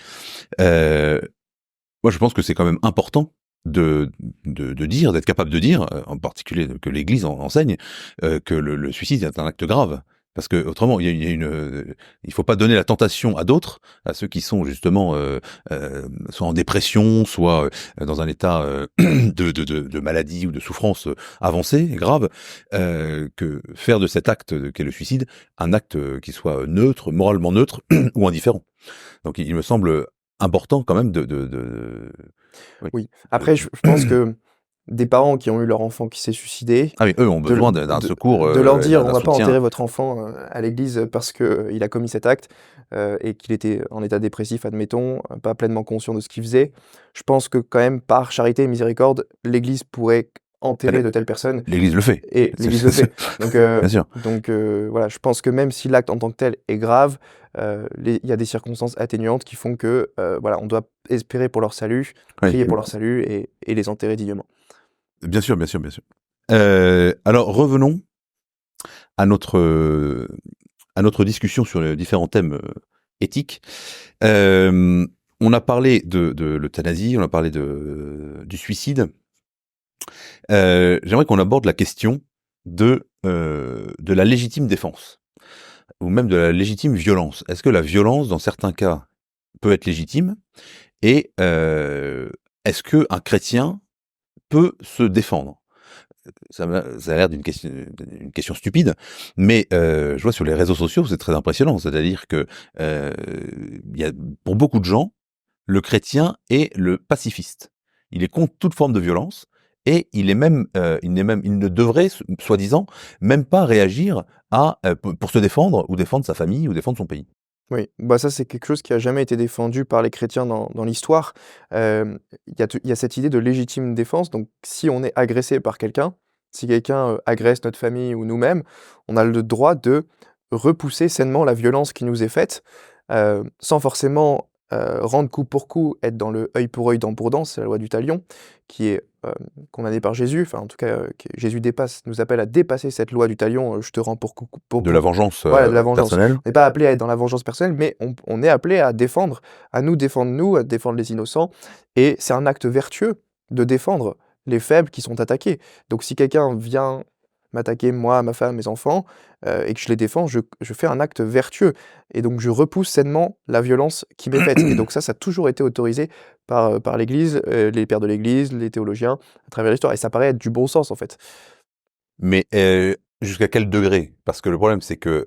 Moi je pense que c'est quand même important de dire, d'être capable de dire, en particulier que l'Église enseigne, que le suicide est un acte grave. Parce que autrement, il faut pas donner la tentation à d'autres, à ceux qui sont justement soit en dépression, soit dans un état de maladie ou de souffrance avancée, grave, que faire de cet acte qu'est le suicide un acte qui soit neutre, moralement neutre ou indifférent. Donc il me semble important quand même oui, Oui. Après, je pense que des parents qui ont eu leur enfant qui s'est suicidé, ah oui, eux ont de, besoin d'un secours, de leur dire on d'un va pas soutien. enterrer votre enfant à l'église parce qu'il a commis cet acte et qu'il était en état dépressif, admettons, pas pleinement conscient de ce qu'il faisait. Je pense que quand même, par charité et miséricorde, l'église pourrait enterrer de telles personnes L'Église le fait. et l'église le fait. Bien sûr. Donc voilà, je pense que même si l'acte en tant que tel est grave, il y a des circonstances atténuantes qui font que voilà, on doit espérer pour leur salut, Oui. prier pour leur salut et les enterrer dignement. Bien sûr, bien sûr, bien sûr. Alors revenons à notre discussion sur les différents thèmes éthiques. On a parlé de l'euthanasie, on a parlé du suicide. J'aimerais qu'on aborde la question de la légitime défense, ou même de la légitime violence. Est-ce que la violence, dans certains cas, peut être légitime? Et est-ce qu'un chrétien peut se défendre? Ça a l'air d'une question stupide, mais je vois sur les réseaux sociaux, c'est très impressionnant. C'est-à-dire que y a, pour beaucoup de gens, le chrétien est le pacifiste. Il est contre toute forme de violence et il ne devrait, soi-disant, même pas réagir pour se défendre ou défendre sa famille ou défendre son pays. Oui, bah ça c'est quelque chose qui a jamais été défendu par les chrétiens dans l'histoire. Il y a cette idée de légitime défense, donc si on est agressé par quelqu'un, si quelqu'un, agresse notre famille ou nous-mêmes, on a le droit de repousser sainement la violence qui nous est faite, sans forcément, rendre coup pour coup, être dans le œil pour œil, dent pour dent, c'est la loi du talion, qui est, condamnée par Jésus, enfin en tout cas, Jésus nous appelle à dépasser cette loi du talion, je te rends pour coup De la vengeance voilà, de la vengeance. personnelle. On n'est pas appelé à être dans la vengeance personnelle, mais on est appelé à nous défendre nous, à défendre les innocents. Et c'est un acte vertueux de défendre les faibles qui sont attaqués. Donc si quelqu'un vient m'attaquer, moi, ma femme, mes enfants, et que je les défends, je fais un acte vertueux. Et donc je repousse sainement la violence qui m'est faite. Et donc ça a toujours été autorisé par l'Église, les pères de l'Église, les théologiens, à travers l'histoire. Et ça paraît être du bon sens, en fait. Mais jusqu'à quel degré? Parce que le problème, c'est que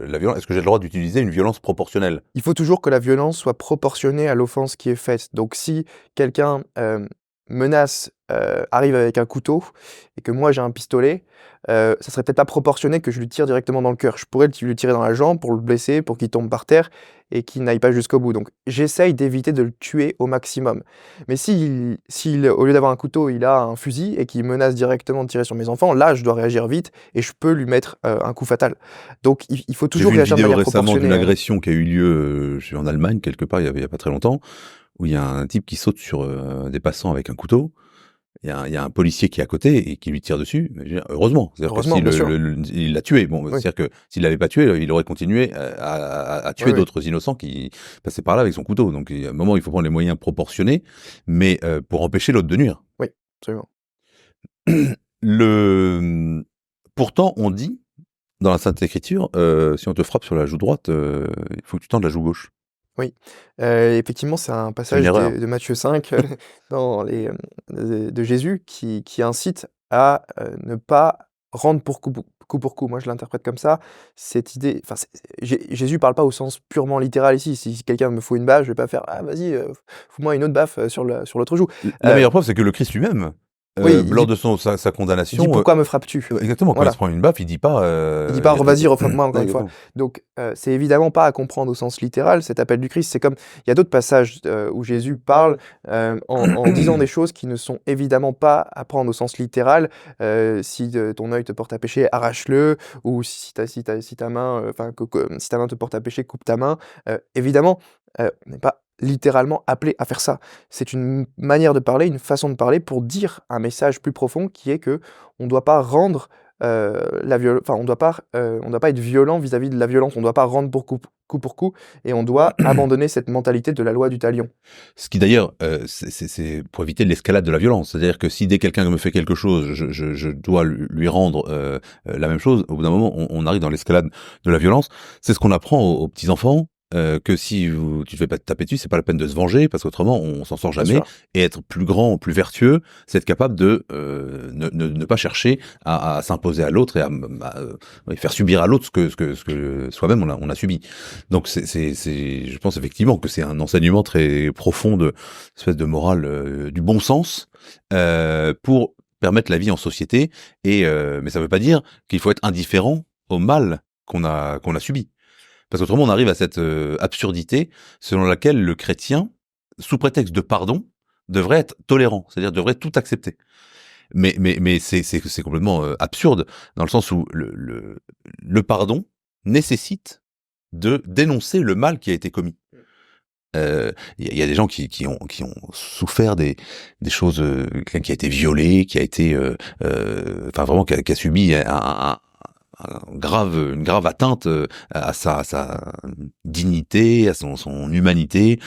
la violence. Est-ce que j'ai le droit d'utiliser une violence proportionnelle? Il faut toujours que la violence soit proportionnée à l'offense qui est faite. Donc si quelqu'un, menace, arrive avec un couteau et que moi j'ai un pistolet, ça serait peut-être pas proportionné que je lui tire directement dans le cœur. Je pourrais lui tirer dans la jambe pour le blesser, pour qu'il tombe par terre et qu'il n'aille pas jusqu'au bout. Donc j'essaye d'éviter de le tuer au maximum. Mais s'il au lieu d'avoir un couteau, il a un fusil et qu'il menace directement de tirer sur mes enfants, là je dois réagir vite et je peux lui mettre, un coup fatal. Donc il faut J'ai toujours vu une réagir de vidéo manière récemment d'une proportionnée, agression qui a eu lieu en Allemagne, quelque part, il y a pas très longtemps, où il y a un type qui saute sur des passants avec un couteau. Il y a un policier qui est à côté et qui lui tire dessus. Mais je veux dire, heureusement. C'est-à-dire que Heureusement, si bien sûr. il l'a tué, bon, Oui. c'est-à-dire que s'il l'avait pas tué, il aurait continué à tuer Oui. d'autres innocents qui passaient par là avec son couteau. Donc, il y a un moment, il faut prendre les moyens proportionnés, mais pour empêcher l'autre de nuire. Oui, absolument. Pourtant, on dit, dans la Sainte Écriture, si on te frappe sur la joue droite, il faut que tu tendes la joue gauche. Oui, effectivement, c'est un C'est une passage erreur. de Matthieu 5, dans de Jésus qui incite à, ne pas rendre pour coup pour coup. Moi, je l'interprète comme ça. Cette idée enfin, Jésus parle pas au sens purement littéral ici. Si quelqu'un me fout une baffe, je vais pas faire: «Ah vas-y, fous-moi une autre baffe, sur l'autre joue». La Heu, meilleure preuve, c'est que le Christ lui-même, oui, il lors dit de sa il dit: condamnation, «Pourquoi me frappes-tu?» exactement, quand il Voilà. se prend une baffe, il dit pas, Il dit pas: «Vas-y, refrappe-moi encore ouais, une fois». exactement. Donc, c'est évidemment pas à comprendre au sens littéral, cet appel du Christ. C'est comme il y a d'autres passages, où Jésus parle, en disant des choses qui ne sont évidemment pas à prendre au sens littéral. Si, ton œil te porte à pécher, arrache-le, ou si ta main, si ta main te porte à pécher, coupe ta main. Évidemment, on n'est pas littéralement appelé à faire ça. C'est une manière de parler, une façon de parler pour dire un message plus profond qui est qu'on ne doit pas rendre on doit pas être violent vis-à-vis de la violence. On doit pas rendre coup pour coup, et on doit abandonner cette mentalité de la loi du talion. Ce qui d'ailleurs, c'est pour éviter l'escalade de la violence. C'est-à-dire que si dès quelqu'un me fait quelque chose, je dois lui rendre la même chose, au bout d'un moment, on arrive dans l'escalade de la violence. C'est ce qu'on apprend aux petits-enfants, que si tu te fais pas taper dessus, c'est pas la peine de se venger, parce qu'autrement, on s'en sort Bien jamais. sûr. Et être plus grand, plus vertueux, c'est être capable de ne pas chercher à s'imposer à l'autre et à faire subir à l'autre ce que soi-même on a subi. Donc je pense effectivement que c'est un enseignement très profond de espèce de morale du bon sens pour permettre la vie en société. Mais ça veut pas dire qu'il faut être indifférent au mal qu'on a subi. Parce qu'autrement, on arrive à cette absurdité selon laquelle le chrétien, sous prétexte de pardon, devrait être tolérant, c'est-à-dire devrait tout accepter. Mais c'est complètement absurde, dans le sens où le pardon nécessite de dénoncer le mal qui a été commis. Il y a des gens qui ont souffert des choses, quelqu'un qui a été violé, qui a été, enfin vraiment qui a subi une grave atteinte à sa dignité, à son humanité.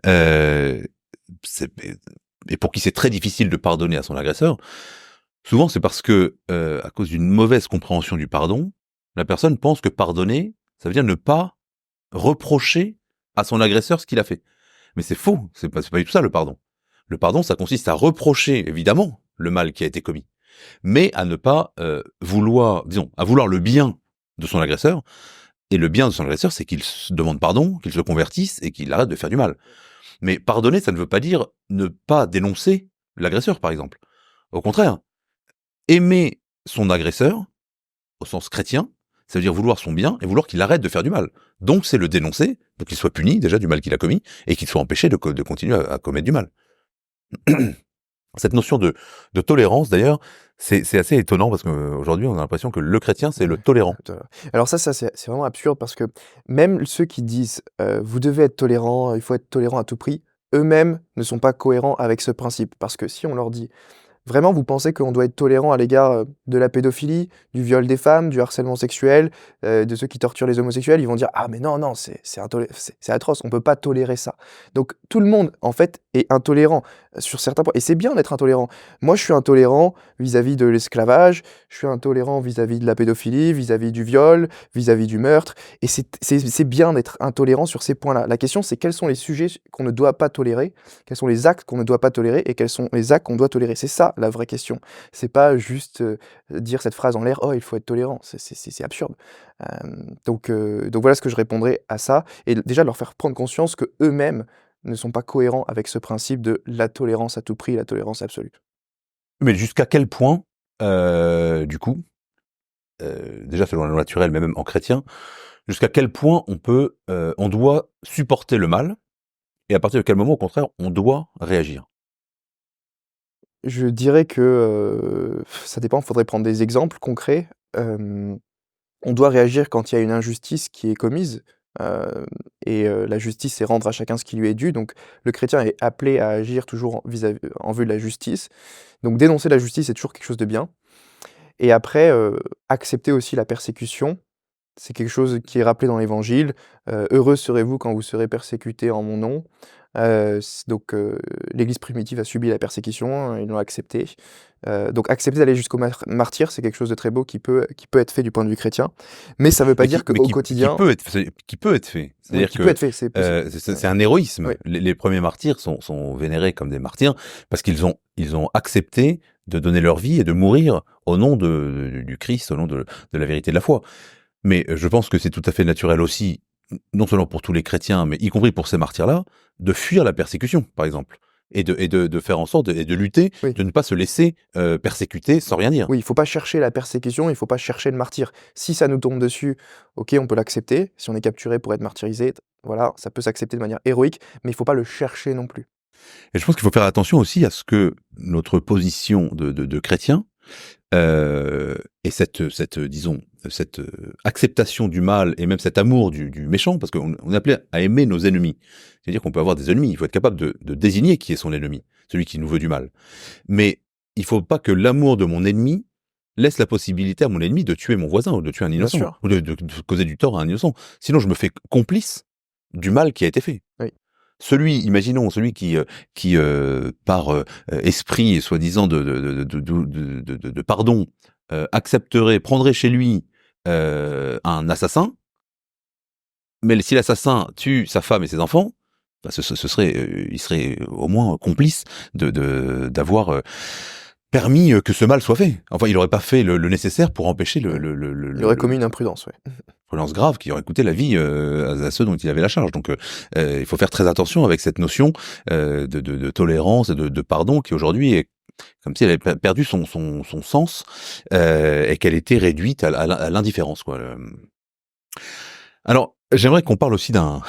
Et pour qui c'est très difficile de pardonner à son agresseur, souvent c'est parce que, à cause d'une mauvaise compréhension du pardon, la personne pense que pardonner, ça veut dire ne pas reprocher à son agresseur ce qu'il a fait. Mais c'est faux, c'est pas du tout ça le pardon. Le pardon, ça consiste à reprocher, évidemment, le mal qui a été commis, mais à ne pas à vouloir le bien de son agresseur. Et le bien de son agresseur, c'est qu'il se demande pardon, qu'il se convertisse et qu'il arrête de faire du mal. Mais pardonner, ça ne veut pas dire ne pas dénoncer l'agresseur, par exemple. Au contraire, aimer son agresseur, au sens chrétien, ça veut dire vouloir son bien et vouloir qu'il arrête de faire du mal. Donc c'est le dénoncer, pour qu'il soit puni déjà du mal qu'il a commis, et qu'il soit empêché de continuer à commettre du mal. Cette notion de tolérance, d'ailleurs, c'est assez étonnant, parce qu'aujourd'hui, on a l'impression que le chrétien, c'est le tolérant. Alors ça c'est vraiment absurde, parce que même ceux qui disent, «Vous devez être tolérant, il faut être tolérant à tout prix», eux-mêmes ne sont pas cohérents avec ce principe. Parce que si on leur dit: «Vraiment, vous pensez qu'on doit être tolérant à l'égard, de la pédophilie, du viol des femmes, du harcèlement sexuel, de ceux qui torturent les homosexuels?» Ils vont dire: «Ah mais non, non, c'est atroce, on peut pas tolérer ça». Donc tout le monde, en fait, est intolérant sur certains points, et c'est bien d'être intolérant. Moi, je suis intolérant vis-à-vis de l'esclavage, je suis intolérant vis-à-vis de la pédophilie, vis-à-vis du viol, vis-à-vis du meurtre, et c'est bien d'être intolérant sur ces points-là. La question, c'est quels sont les sujets qu'on ne doit pas tolérer, quels sont les actes qu'on ne doit pas tolérer, et quels sont les actes qu'on doit tolérer. C'est ça la vraie question. C'est pas juste dire cette phrase en l'air: «Oh, il faut être tolérant». C'est absurde. Donc voilà ce que je répondrais à ça, et déjà leur faire prendre conscience que eux-mêmes ne sont pas cohérents avec ce principe de la tolérance à tout prix, la tolérance absolue. Mais jusqu'à quel point, du coup, déjà selon la loi naturelle, mais même en chrétien, jusqu'à quel point on doit supporter le mal, et à partir de quel moment, au contraire, on doit réagir? Je dirais que, ça dépend, il faudrait prendre des exemples concrets. On doit réagir quand il y a une injustice qui est commise, la justice, c'est rendre à chacun ce qui lui est dû, donc le chrétien est appelé à agir toujours en vue de la justice. Donc dénoncer la justice, c'est toujours quelque chose de bien, et après, accepter aussi la persécution, c'est quelque chose qui est rappelé dans l'Évangile. «Heureux serez-vous quand vous serez persécutés en mon nom». L'Église primitive a subi la persécution, ils l'ont accepté. Donc accepter d'aller jusqu'au martyre, c'est quelque chose de très beau qui peut être fait du point de vue chrétien. Mais ça ne veut pas dire qu'au quotidien Qui peut être fait. oui, C'est-à-dire qui peut être fait, c'est possible. c'est un héroïsme. Oui. Les premiers martyrs sont vénérés comme des martyrs parce qu'ils ont accepté de donner leur vie et de mourir au nom du Christ, au nom de la vérité de la foi. Mais je pense que c'est tout à fait naturel aussi, non seulement pour tous les chrétiens, mais y compris pour ces martyrs-là, de fuir la persécution, par exemple, et de faire en sorte et de lutter, Oui. de ne pas se laisser persécuter sans rien dire. Oui, il faut pas chercher la persécution, il faut pas chercher le martyre. Si ça nous tombe dessus, OK, on peut l'accepter. Si on est capturé pour être martyrisé, voilà, ça peut s'accepter de manière héroïque, mais il faut pas le chercher non plus. Et je pense qu'il faut faire attention aussi à ce que notre position de chrétien et cette acceptation du mal et même cet amour du méchant, parce qu'on est appelé à aimer nos ennemis. C'est-à-dire qu'on peut avoir des ennemis, il faut être capable de désigner qui est son ennemi, celui qui nous veut du mal. Mais il faut pas que l'amour de mon ennemi laisse la possibilité à mon ennemi de tuer mon voisin ou de tuer un Bien innocent, sûr. ou de causer du tort à un innocent. Sinon, je me fais complice du mal qui a été fait. Oui. Imaginons celui qui par esprit soi-disant de pardon, prendrait chez lui un assassin, mais si l'assassin tue sa femme et ses enfants, bah, il serait au moins complice d'avoir permis que ce mal soit fait. Enfin, il n'aurait pas fait le nécessaire pour empêcher Ouais. Il aurait commis une imprudence, ouais. violence grave qui aurait coûté la vie à ceux dont il avait la charge. Donc, il faut faire très attention avec cette notion de tolérance et de pardon qui aujourd'hui est comme si elle avait perdu son sens et qu'elle était réduite à l'indifférence, quoi. Alors, j'aimerais qu'on parle aussi d'un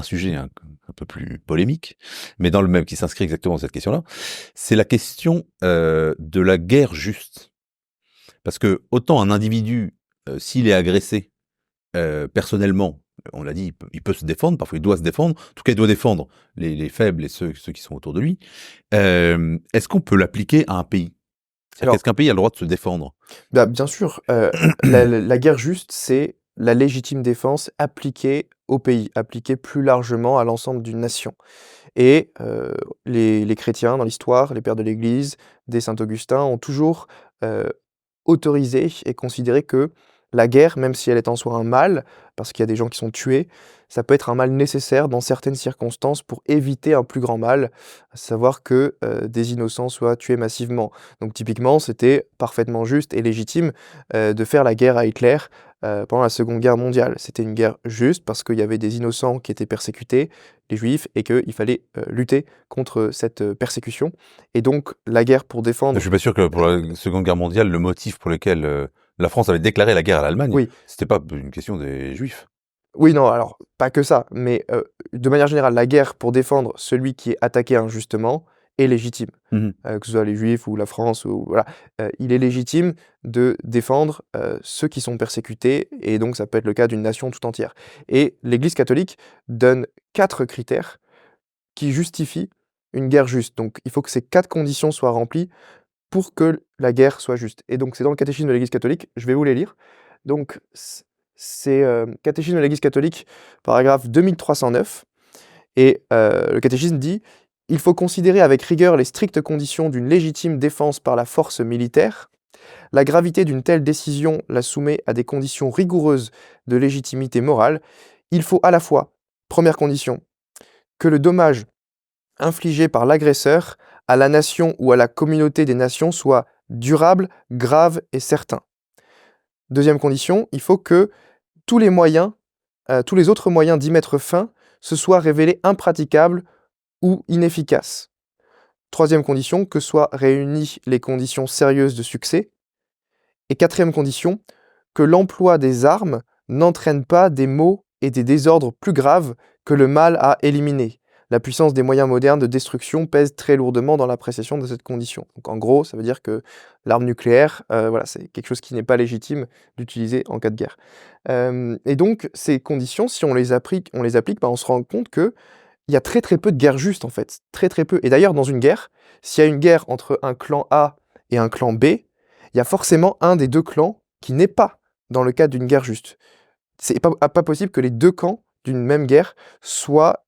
sujet un peu plus polémique, mais dans le même, qui s'inscrit exactement dans cette question-là. C'est la question de la guerre juste. Parce que autant un individu, s'il est agressé personnellement, on l'a dit, il peut se défendre, parfois il doit se défendre, en tout cas il doit défendre les faibles et ceux qui sont autour de lui. Est-ce qu'on peut l'appliquer à un pays? Alors, Est-ce qu'un pays a le droit de se défendre? bah, bien sûr, la guerre juste, c'est la légitime défense appliquée au pays, appliquée plus largement à l'ensemble d'une nation. Et les chrétiens dans l'histoire, les pères de l'Église, dès saint Augustin, ont toujours heu, autorisé et considéré que la guerre, même si elle est en soi un mal, parce qu'il y a des gens qui sont tués, ça peut être un mal nécessaire dans certaines circonstances pour éviter un plus grand mal, à savoir que des innocents soient tués massivement. Donc typiquement, c'était parfaitement juste et légitime de faire la guerre à Hitler pendant la Seconde Guerre mondiale. C'était une guerre juste parce qu'il y avait des innocents qui étaient persécutés, les juifs, et qu'il fallait lutter contre cette persécution. Et donc la guerre pour Je défendre... suis pas sûr que pour la Seconde Guerre mondiale, le motif pour lequel la France avait déclaré la guerre à l'Allemagne, Oui, c'était pas une question des Juifs. oui, non, alors pas que ça, mais de manière générale, la guerre pour défendre celui qui est attaqué injustement est légitime. Mmh. Que ce soit les juifs ou la France ou voilà, il est légitime de défendre ceux qui sont persécutés et donc ça peut être le cas d'une nation tout entière. Et l'Église catholique donne 4 critères qui justifient une guerre juste. Donc il faut que ces 4 conditions soient remplies pour que la guerre soit juste. Et donc c'est dans le catéchisme de l'Église catholique, je vais vous les lire. Donc c'est catéchisme de l'Église catholique, paragraphe 2309, et le catéchisme dit: «Il faut considérer avec rigueur les strictes conditions d'une légitime défense par la force militaire. La gravité d'une telle décision la soumet à des conditions rigoureuses de légitimité morale. Il faut à la fois, première condition, que le dommage infligé par l'agresseur à la nation ou à la communauté des nations soit durable, grave et certain. Deuxième condition, il faut que tous les moyens, tous les autres moyens d'y mettre fin se soient révélés impraticables ou inefficaces. Troisième condition, que soient réunies les conditions sérieuses de succès. Et quatrième condition, que l'emploi des armes n'entraîne pas des maux et des désordres plus graves que le mal à éliminer. La puissance des moyens modernes de destruction pèse très lourdement dans l'appréciation de cette condition. Donc en gros, ça veut dire que l'arme nucléaire, voilà, c'est quelque chose qui n'est pas légitime d'utiliser en cas de guerre. Et donc ces conditions, si on les applique, bah, on se rend compte qu'il y a très très peu de guerres justes en fait, très très peu. Et d'ailleurs dans une guerre, s'il y a une guerre entre un clan A et un clan B, il y a forcément un des deux clans qui n'est pas dans le cadre d'une guerre juste. C'est pas possible que les deux camps d'une même guerre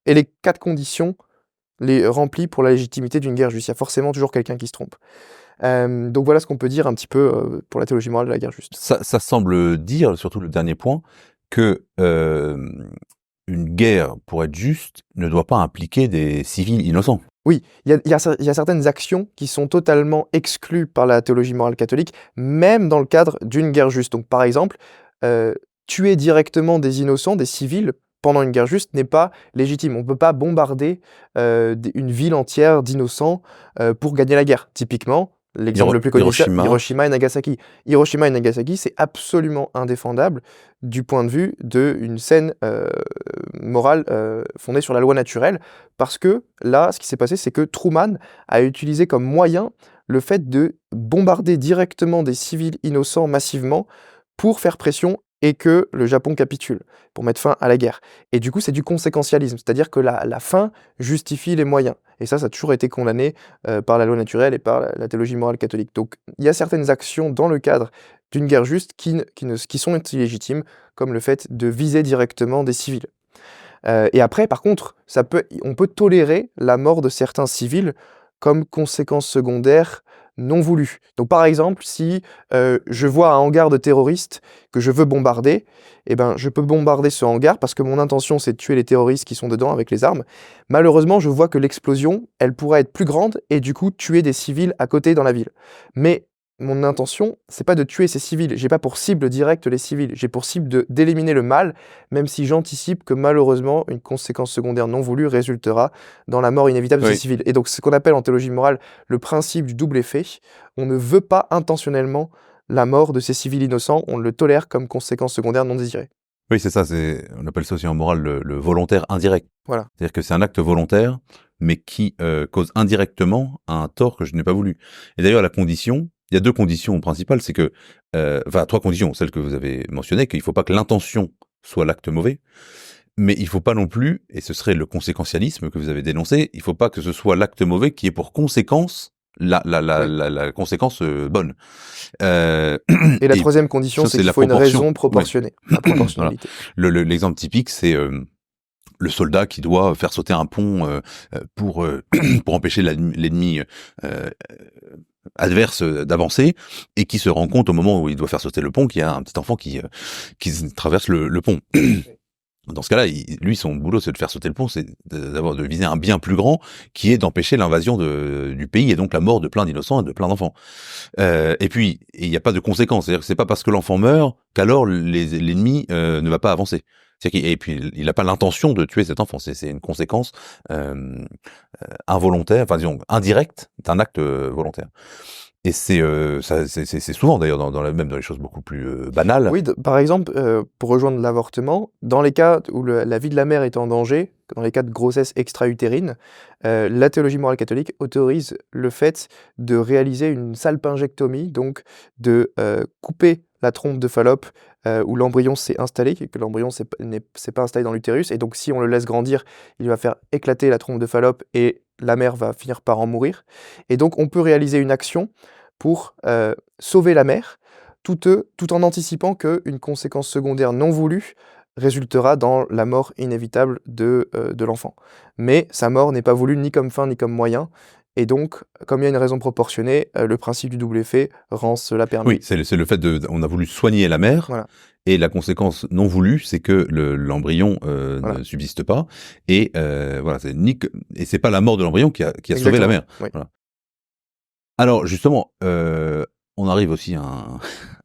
aient les 4 conditions remplies pour la légitimité d'une guerre juste. Il y a forcément toujours quelqu'un qui se trompe. Donc voilà ce qu'on peut dire un petit peu pour la théologie morale de la guerre juste. Ça semble dire, surtout le dernier point, que une guerre, pour être juste, ne doit pas impliquer des civils innocents. Oui, il y a certaines actions qui sont totalement exclues par la théologie morale catholique, même dans le cadre d'une guerre juste. Donc par exemple, tuer directement des innocents, des civils, pendant une guerre juste n'est pas légitime. On ne peut pas bombarder une ville entière d'innocents pour gagner la guerre. Typiquement, l'exemple le plus connu, c'est Hiroshima et Nagasaki. Hiroshima et Nagasaki, c'est absolument indéfendable du point de vue d'une scène morale fondée sur la loi naturelle, parce que là, ce qui s'est passé, c'est que Truman a utilisé comme moyen le fait de bombarder directement des civils innocents massivement pour faire pression et que le Japon capitule, pour mettre fin à la guerre. Et du coup, c'est du conséquentialisme, c'est-à-dire que la fin justifie les moyens. Et ça a toujours été condamné par la loi naturelle et par la théologie morale catholique. Donc il y a certaines actions dans le cadre d'une guerre juste qui sont illégitimes, comme le fait de viser directement des civils. Et après, par contre, on peut tolérer la mort de certains civils comme conséquence secondaire non voulue. Donc par exemple, si je vois un hangar de terroristes que je veux bombarder, eh ben, je peux bombarder ce hangar parce que mon intention c'est de tuer les terroristes qui sont dedans avec les armes. Malheureusement, je vois que l'explosion, elle pourrait être plus grande et du coup tuer des civils à côté dans la ville. Mais mon intention, c'est pas de tuer ces civils. J'ai pas pour cible directe les civils. J'ai pour cible d'éliminer le mal, même si j'anticipe que malheureusement, une conséquence secondaire non voulue résultera dans la mort inévitable de ces civils. Et donc, c'est ce qu'on appelle en théologie morale le principe du double effet. On ne veut pas intentionnellement la mort de ces civils innocents, on le tolère comme conséquence secondaire non désirée. Oui, c'est ça, on appelle ça aussi en morale le volontaire indirect. Voilà. C'est-à-dire que c'est un acte volontaire, mais qui cause indirectement un tort que je n'ai pas voulu. Et d'ailleurs, il y a 2 conditions principales, c'est que, 3 conditions, celles que vous avez mentionnées, qu'il ne faut pas que l'intention soit l'acte mauvais, mais il ne faut pas non plus, et ce serait le conséquentialisme que vous avez dénoncé, il ne faut pas que ce soit l'acte mauvais qui ait pour conséquence la conséquence bonne. Et la troisième condition, c'est qu'il faut une raison proportionnée, la proportionnalité. Voilà. L'exemple typique, c'est le soldat qui doit faire sauter un pont pour empêcher l'ennemi adverse d'avancer et qui se rend compte au moment où il doit faire sauter le pont qu'il y a un petit enfant qui traverse le pont. Dans ce cas-là, lui, son boulot, c'est de faire sauter le pont, c'est de viser un bien plus grand, qui est d'empêcher l'invasion du pays et donc la mort de plein d'innocents et de plein d'enfants. Et puis, il n'y a pas de conséquences. C'est-à-dire que c'est pas parce que l'enfant meurt qu'alors l'ennemi ne va pas avancer. Et puis, il n'a pas l'intention de tuer cet enfant. C'est une conséquence involontaire, enfin disons indirecte d'un acte volontaire. Et c'est souvent d'ailleurs même dans les choses beaucoup plus banales. Oui, par exemple, pour rejoindre l'avortement, dans les cas où la vie de la mère est en danger, dans les cas de grossesse extra-utérine, la théologie morale catholique autorise le fait de réaliser une salpingectomie, donc de couper la trompe de Fallope où l'embryon s'est installé, que l'embryon s'est pas installé dans l'utérus, et donc si on le laisse grandir, il va faire éclater la trompe de Fallope et la mère va finir par en mourir. Et donc on peut réaliser une action pour sauver la mère, tout en anticipant qu'une conséquence secondaire non voulue résultera dans la mort inévitable de l'enfant. Mais sa mort n'est pas voulue ni comme fin ni comme moyen, et donc, comme il y a une raison proportionnée, le principe du double effet rend cela permis. Oui, c'est le fait on a voulu soigner la mère, Voilà. Et la conséquence non voulue, c'est que l'embryon Voilà. ne subsiste pas, et voilà, et c'est pas la mort de l'embryon qui a sauvé la mère. Oui. Voilà. Alors justement, on arrive aussi à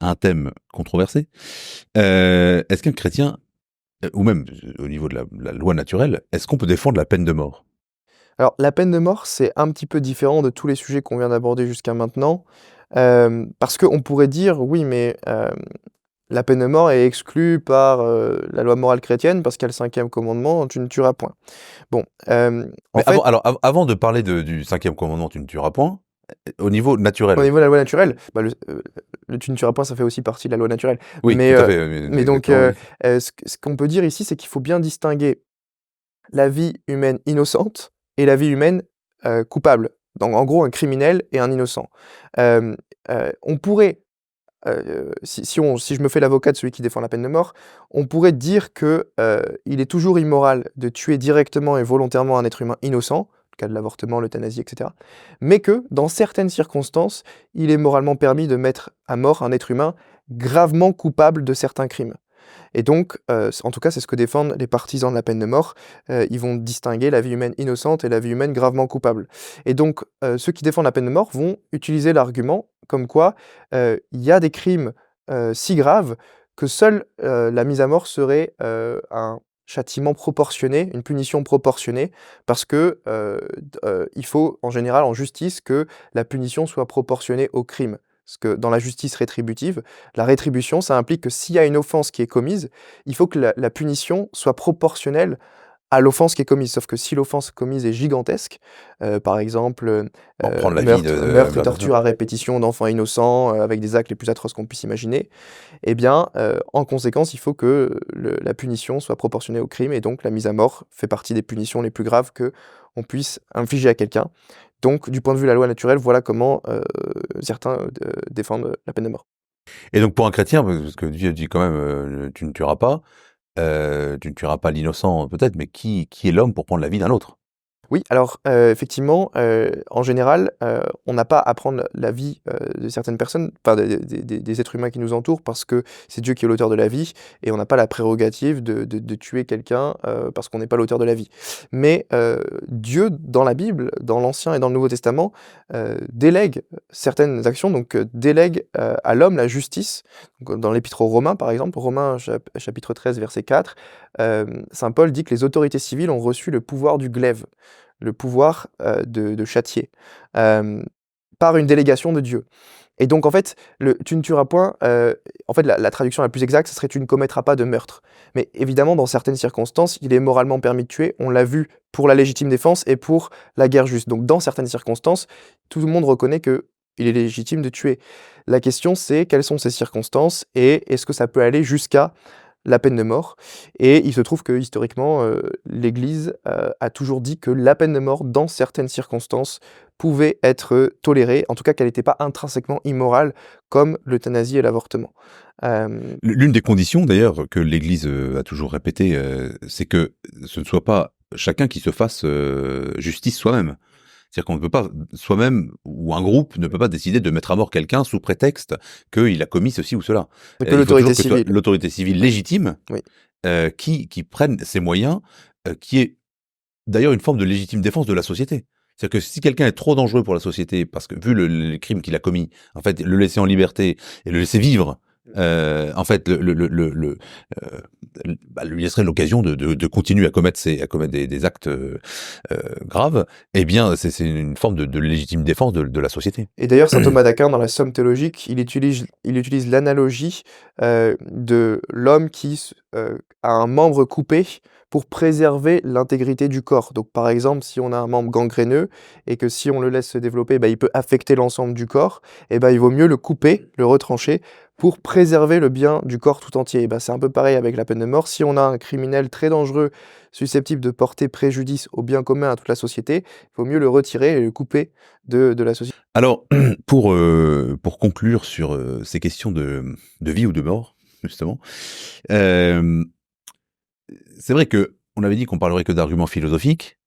un thème controversé. Est-ce qu'un chrétien, ou même au niveau de la loi naturelle, est-ce qu'on peut défendre la peine de mort? Alors, la peine de mort, c'est un petit peu différent de tous les sujets qu'on vient d'aborder jusqu'à maintenant, parce qu'on pourrait dire, oui, mais la peine de mort est exclue par la loi morale chrétienne, parce qu'il y a le 5e commandement, tu ne tueras point. Bon, avant de parler du 5e commandement, tu ne tueras point, au niveau naturel. Au niveau de la loi naturelle, le tu ne tueras point, ça fait aussi partie de la loi naturelle. Oui, mais, tout à fait. mais donc, ce qu'on peut dire ici, c'est qu'il faut bien distinguer la vie humaine innocente et la vie humaine coupable. Donc, en gros, un criminel et un innocent. On pourrait, si je me fais l'avocat de celui qui défend la peine de mort, on pourrait dire que il est toujours immoral de tuer directement et volontairement un être humain innocent, le cas de l'avortement, l'euthanasie, etc. Mais que, dans certaines circonstances, il est moralement permis de mettre à mort un être humain gravement coupable de certains crimes. Et donc, en tout cas, c'est ce que défendent les partisans de la peine de mort. Ils vont distinguer la vie humaine innocente et la vie humaine gravement coupable. Et donc, ceux qui défendent la peine de mort vont utiliser l'argument comme quoi il y a des crimes si graves que seule la mise à mort serait un châtiment proportionné, une punition proportionnée, parce que il faut en général en justice que la punition soit proportionnée au crime. Parce que dans la justice rétributive, la rétribution, ça implique que s'il y a une offense qui est commise, il faut que la punition soit proportionnelle à l'offense qui est commise. Sauf que si l'offense commise est gigantesque, par exemple, prendre la vie meurtre et torture à répétition d'enfants innocents, avec des actes les plus atroces qu'on puisse imaginer, eh bien, en conséquence, il faut que la punition soit proportionnée au crime, et donc la mise à mort fait partie des punitions les plus graves que on puisse infliger à quelqu'un. Donc, du point de vue de la loi naturelle, voilà comment certains défendent la peine de mort. Et donc pour un chrétien, parce que Dieu dit quand même, tu ne tueras pas, tu ne tueras pas l'innocent peut-être, mais qui est l'homme pour prendre la vie d'un autre? Oui, alors, effectivement, en général, on n'a pas à prendre la vie, de certaines personnes, enfin des êtres humains qui nous entourent parce que c'est Dieu qui est l'auteur de la vie et on n'a pas la prérogative de tuer quelqu'un, parce qu'on n'est pas l'auteur de la vie. Mais, Dieu, dans la Bible, dans l'Ancien et dans le Nouveau Testament, délègue certaines actions, donc, délègue, à l'homme la justice. Donc, dans l'Épître aux Romains, par exemple, Romains chapitre 13, verset 4, saint Paul dit que les autorités civiles ont reçu le pouvoir du glaive, le pouvoir, de châtier, par une délégation de Dieu. Et donc en fait, le «tu ne tueras point», en fait la traduction la plus exacte, ce serait «tu ne commettras pas de meurtre». Mais évidemment, dans certaines circonstances, il est moralement permis de tuer. On l'a vu pour la légitime défense et pour la guerre juste. Donc dans certaines circonstances, tout le monde reconnaît qu'il est légitime de tuer. La question c'est quelles sont ces circonstances et est-ce que ça peut aller jusqu'à la peine de mort? Et il se trouve que historiquement, l'Église, a toujours dit que la peine de mort, dans certaines circonstances, pouvait être tolérée, en tout cas qu'elle n'était pas intrinsèquement immorale, comme l'euthanasie et l'avortement. L'une des conditions d'ailleurs que l'Église, a toujours répété, c'est que ce ne soit pas chacun qui se fasse, justice soi-même. C'est-à-dire qu'on ne peut pas soi-même ou un groupe ne peut pas décider de mettre à mort quelqu'un sous prétexte qu'il a commis ceci ou cela. Que Il faut l'autorité toujours que ce soit civile. l'autorité civile légitime, Oui. qui prenne ces moyens, qui est d'ailleurs une forme de légitime défense de la société. C'est-à-dire que si quelqu'un est trop dangereux pour la société, parce que vu les crimes qu'il a commis, en fait, le laisser en liberté et le laisser vivre, en fait, lui laisserait l'occasion de continuer à commettre des actes graves. Eh bien, c'est une forme de légitime défense de la société. Et d'ailleurs, saint Thomas d'Aquin, dans la Somme théologique, il utilise l'analogie, de l'homme qui a un membre coupé pour préserver l'intégrité du corps. Donc par exemple, si on a un membre gangréneux et que si on le laisse se développer, bah, il peut affecter l'ensemble du corps, et bah, il vaut mieux le couper, le retrancher pour préserver le bien du corps tout entier. Et bah, c'est un peu pareil avec la peine de mort. Si on a un criminel très dangereux, susceptible de porter préjudice au bien commun à toute la société, il vaut mieux le retirer et le couper de la société. Alors, pour conclure sur ces questions de vie ou de mort, justement, euh, c'est vrai que on avait dit qu'on parlerait que d'arguments philosophiques,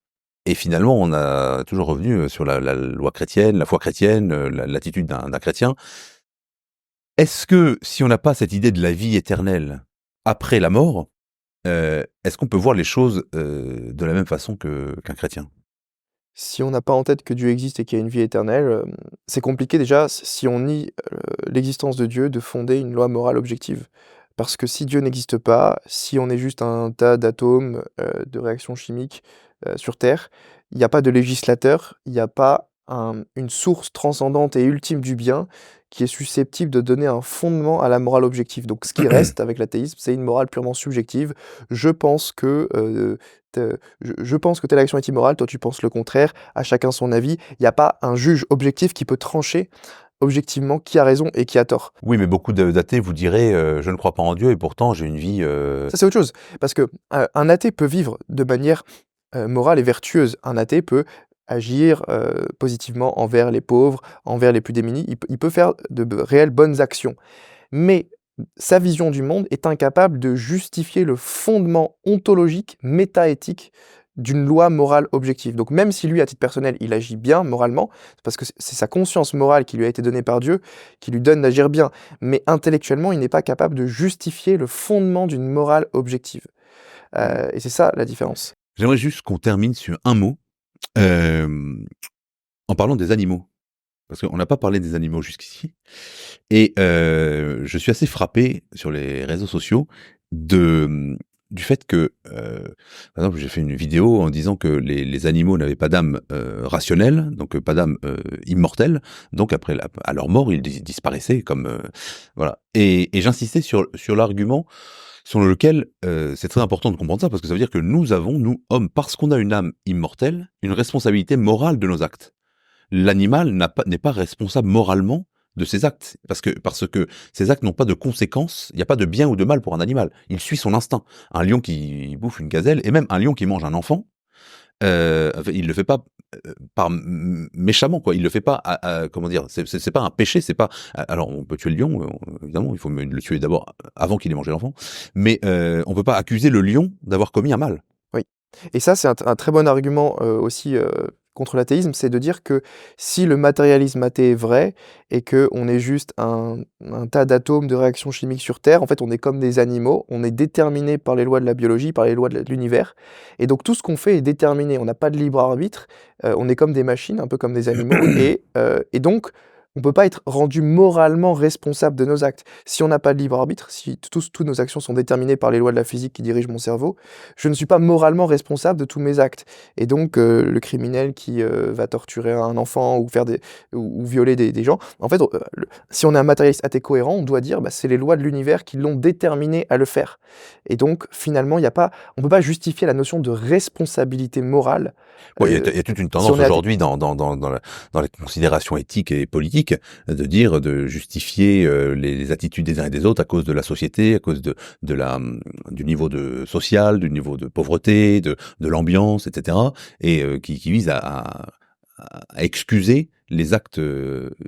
et finalement, on a toujours revenu sur la loi chrétienne, la foi chrétienne, l'attitude d'un chrétien. Est-ce que si on n'a pas cette idée de la vie éternelle après la mort, est-ce qu'on peut voir les choses de la même façon qu'un chrétien? Si on n'a pas en tête que Dieu existe et qu'il y a une vie éternelle, c'est compliqué déjà, si on nie, l'existence de Dieu, de fonder une loi morale objective. Parce que si Dieu n'existe pas, si on est juste un tas d'atomes, de réactions chimiques, sur Terre, il n'y a pas de législateur, il n'y a pas une source transcendante et ultime du bien qui est susceptible de donner un fondement à la morale objective. Donc ce qui reste avec l'athéisme, c'est une morale purement subjective. Je pense que, je pense que telle action est immorale, toi tu penses le contraire, à chacun son avis. Il n'y a pas un juge objectif qui peut trancher objectivement qui a raison et qui a tort. Oui, mais beaucoup d'athées vous diraient, je ne crois pas en Dieu et pourtant j'ai une vie. Ça c'est autre chose, parce que, un athée peut vivre de manière, morale et vertueuse. Un athée peut agir, positivement envers les pauvres, envers les plus démunis. Il peut faire de réelles bonnes actions. Mais sa vision du monde est incapable de justifier le fondement ontologique, métaéthique d'une loi morale objective. Donc même si lui, à titre personnel, il agit bien moralement, c'est parce que c'est sa conscience morale qui lui a été donnée par Dieu, qui lui donne d'agir bien. Mais intellectuellement, il n'est pas capable de justifier le fondement d'une morale objective. Et c'est ça la différence. J'aimerais juste qu'on termine sur un mot, en parlant des animaux. Parce qu'on n'a pas parlé des animaux jusqu'ici. Et je suis assez frappé sur les réseaux sociaux du fait que, par exemple, j'ai fait une vidéo en disant que les animaux n'avaient pas d'âme rationnelle, donc pas d'âme immortelle, donc après à leur mort, ils disparaissaient comme voilà. Et j'insistais sur l'argument sur lequel c'est très important de comprendre ça, parce que ça veut dire que nous avons, nous hommes, parce qu'on a une âme immortelle, une responsabilité morale de nos actes. L'animal n'est pas responsable moralement de ses actes, parce que ces actes n'ont pas de conséquences, il n'y a pas de bien ou de mal pour un animal, il suit son instinct. Un lion qui bouffe une gazelle, et même un lion qui mange un enfant, Enfin, il le fait pas méchamment, quoi. Il le fait pas comment dire, c'est pas un péché, c'est pas. Alors on peut tuer le lion, évidemment, il faut le tuer d'abord avant qu'il ait mangé l'enfant, mais on peut pas accuser le lion d'avoir commis un mal. Oui. Et ça, c'est un très bon argument aussi contre l'athéisme, c'est de dire que si le matérialisme athée est vrai et qu'on est juste un tas d'atomes de réactions chimiques sur Terre, en fait, on est comme des animaux, on est déterminé par les lois de la biologie, par les lois de l'univers, et donc tout ce qu'on fait est déterminé, on n'a pas de libre arbitre, on est comme des machines, un peu comme des animaux, et donc on ne peut pas être rendu moralement responsable de nos actes. Si on n'a pas de libre arbitre, si toutes nos actions sont déterminées par les lois de la physique qui dirigent mon cerveau, je ne suis pas moralement responsable de tous mes actes. Et donc, le criminel qui va torturer un enfant ou ou violer des gens, en fait, si on est un matérialiste athée cohérent, on doit dire, bah, c'est les lois de l'univers qui l'ont déterminé à le faire. Et donc, finalement, on ne peut pas justifier la notion de responsabilité morale. Ouais, il y a toute une si tendance on est athée. aujourd'hui dans les considérations éthiques et politiques de justifier les attitudes des uns et des autres à cause de la société, à cause du niveau social, du niveau de pauvreté, de l'ambiance, etc. Et qui vise à excuser les actes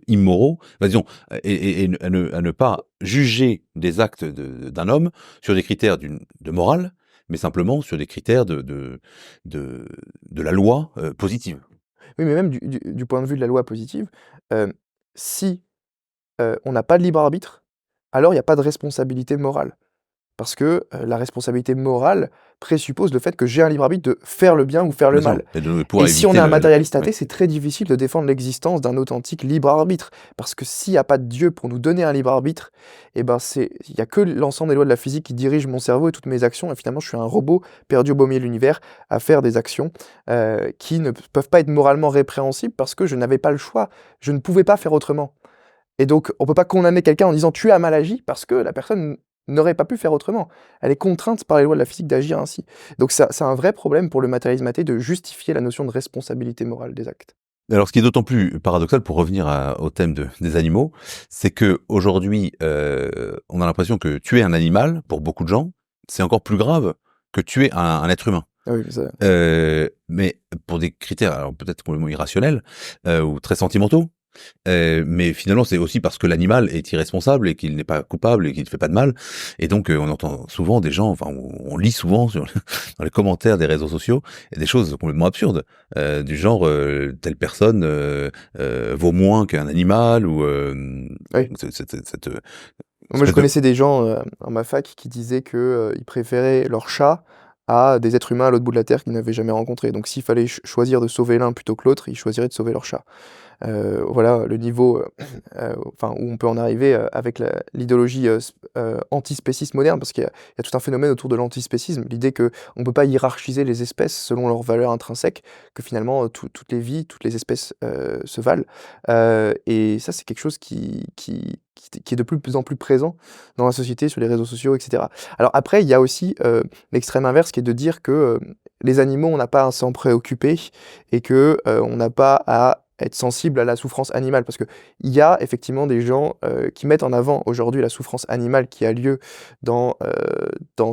immoraux, disons, et à ne pas juger des actes d'un homme sur des critères de morale, mais simplement sur des critères de la loi positive. Oui, mais même du point de vue de la loi positive, si on n'a pas de libre arbitre, alors il n'y a pas de responsabilité morale. Parce que la responsabilité morale présuppose le fait que j'ai un libre arbitre de faire le bien ou faire le Bien sûr, mal. et de pouvoir Et si on éviter est un matérialiste athée, oui. c'est très difficile de défendre l'existence d'un authentique libre arbitre. Parce que s'il n'y a pas de Dieu pour nous donner un libre arbitre, eh ben il n'y a que l'ensemble des lois de la physique qui dirigent mon cerveau et toutes mes actions. Et finalement, je suis un robot perdu au beau milieu de l'univers à faire des actions qui ne peuvent pas être moralement répréhensibles parce que je n'avais pas le choix. Je ne pouvais pas faire autrement. Et donc, on ne peut pas condamner quelqu'un en disant tu as mal agi parce que la personne n'aurait pas pu faire autrement. Elle est contrainte par les lois de la physique d'agir ainsi. Donc, c'est un vrai problème pour le matérialisme athée de justifier la notion de responsabilité morale des actes. Alors, ce qui est d'autant plus paradoxal, pour revenir au thème des animaux, c'est que aujourd'hui, on a l'impression que tuer un animal, pour beaucoup de gens, c'est encore plus grave que tuer un être humain. Ah oui, Mais pour des critères, alors peut-être complètement irrationnels ou très sentimentaux. Mais finalement, c'est aussi parce que l'animal est irresponsable et qu'il n'est pas coupable et qu'il ne fait pas de mal. Et donc, on entend souvent des gens, enfin, on lit souvent dans les commentaires des réseaux sociaux des choses complètement absurdes, du genre telle personne vaut moins qu'un animal ou oui. cette Moi, je espèce de connaissais des gens en ma fac qui disaient qu'ils préféraient leur chat à des êtres humains à l'autre bout de la Terre qu'ils n'avaient jamais rencontrés. Donc, s'il fallait choisir de sauver l'un plutôt que l'autre, ils choisiraient de sauver leur chat. Voilà le niveau enfin, où on peut en arriver avec l'idéologie antispéciste moderne, parce qu'il y a tout un phénomène autour de l'antispécisme, l'idée qu'on ne peut pas hiérarchiser les espèces selon leur valeur intrinsèque, que finalement toutes les vies, toutes les espèces se valent. Et ça, c'est quelque chose qui est de plus en plus présent dans la société, sur les réseaux sociaux, etc. Alors après, il y a aussi l'extrême inverse qui est de dire que les animaux, on n'a pas à s'en préoccuper et que on n'a pas à être sensible à la souffrance animale. Parce qu'il y a effectivement des gens qui mettent en avant aujourd'hui la souffrance animale qui a lieu dans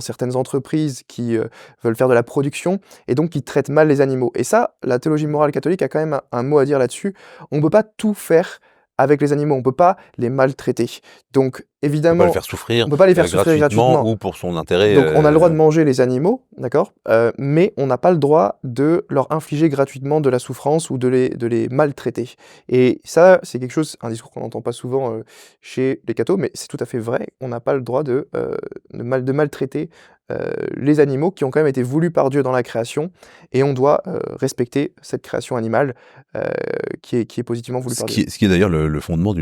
certaines entreprises qui veulent faire de la production et donc qui traitent mal les animaux. Et ça, la théologie morale catholique a quand même un mot à dire là-dessus. On ne peut pas tout faire avec les animaux, on ne peut pas les maltraiter. Donc on peut pas le évidemment, faire souffrir on ne peut pas les faire souffrir gratuitement. ou pour son intérêt. Donc on a le droit de manger les animaux, d'accord, mais on n'a pas le droit de leur infliger gratuitement de la souffrance ou de les maltraiter. Et ça, c'est quelque chose, un discours qu'on n'entend pas souvent chez les cathos, mais c'est tout à fait vrai. On n'a pas le droit de maltraiter les animaux qui ont quand même été voulus par Dieu dans la création, et on doit respecter cette création animale qui est positivement voulue par Dieu. Ce qui est d'ailleurs le fondement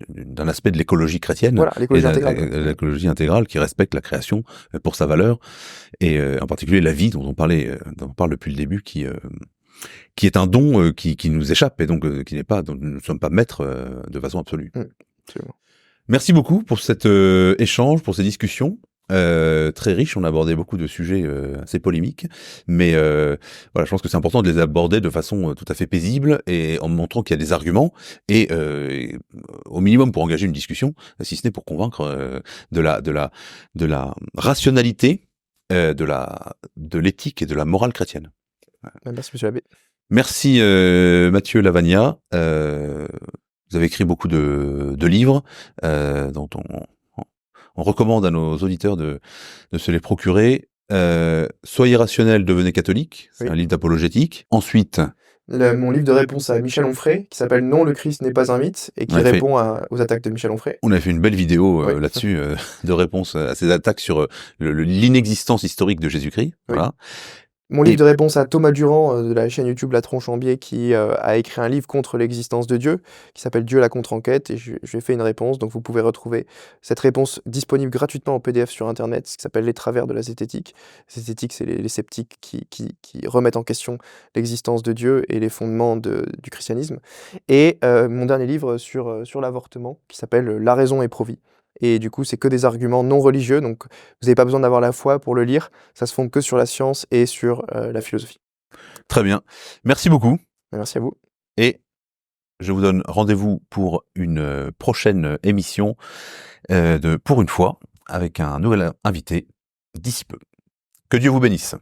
d'un aspect de l'écologie chrétienne, Voilà, l'écologie intégrale. l'écologie intégrale qui respecte la création pour sa valeur et en particulier la vie dont on parle depuis le début, qui est un don qui nous échappe et donc dont nous ne sommes pas maîtres de façon absolue. Absolument. Merci beaucoup pour cet échange, pour ces discussions. Très riche, on a abordé beaucoup de sujets assez polémiques, mais voilà, je pense que c'est important de les aborder de façon tout à fait paisible et en montrant qu'il y a des arguments et au minimum pour engager une discussion, si ce n'est pour convaincre de la rationalité de l'éthique et de la morale chrétienne. Merci, monsieur l'abbé. Merci Mathieu Lavagna. Vous avez écrit beaucoup de livres dont on recommande à nos auditeurs de se les procurer. Soyez rationnel, devenez catholique. C'est un livre d'apologétique. Ensuite, mon livre de réponse à Michel Onfray, qui s'appelle Non, le Christ n'est pas un mythe, et qui répond aux attaques de Michel Onfray. On a fait une belle vidéo là-dessus, de réponse à ces attaques sur l'inexistence historique de Jésus-Christ. Oui. Voilà. Mon livre de réponse à Thomas Durand de la chaîne YouTube La Tronche en Biais, qui a écrit un livre contre l'existence de Dieu, qui s'appelle Dieu la contre-enquête, et je lui ai fait une réponse, donc vous pouvez retrouver cette réponse disponible gratuitement en PDF sur Internet, ce qui s'appelle Les Travers de la zététique. Zététique, c'est les sceptiques qui remettent en question l'existence de Dieu et les fondements du christianisme. Et mon dernier livre sur l'avortement, qui s'appelle La raison est pro-vie. Et du coup, c'est que des arguments non religieux, donc vous n'avez pas besoin d'avoir la foi pour le lire, ça se fonde que sur la science et sur la philosophie. Très bien, merci beaucoup. Merci à vous. Et je vous donne rendez-vous pour une prochaine émission de Pour une fois, avec un nouvel invité d'ici peu. Que Dieu vous bénisse.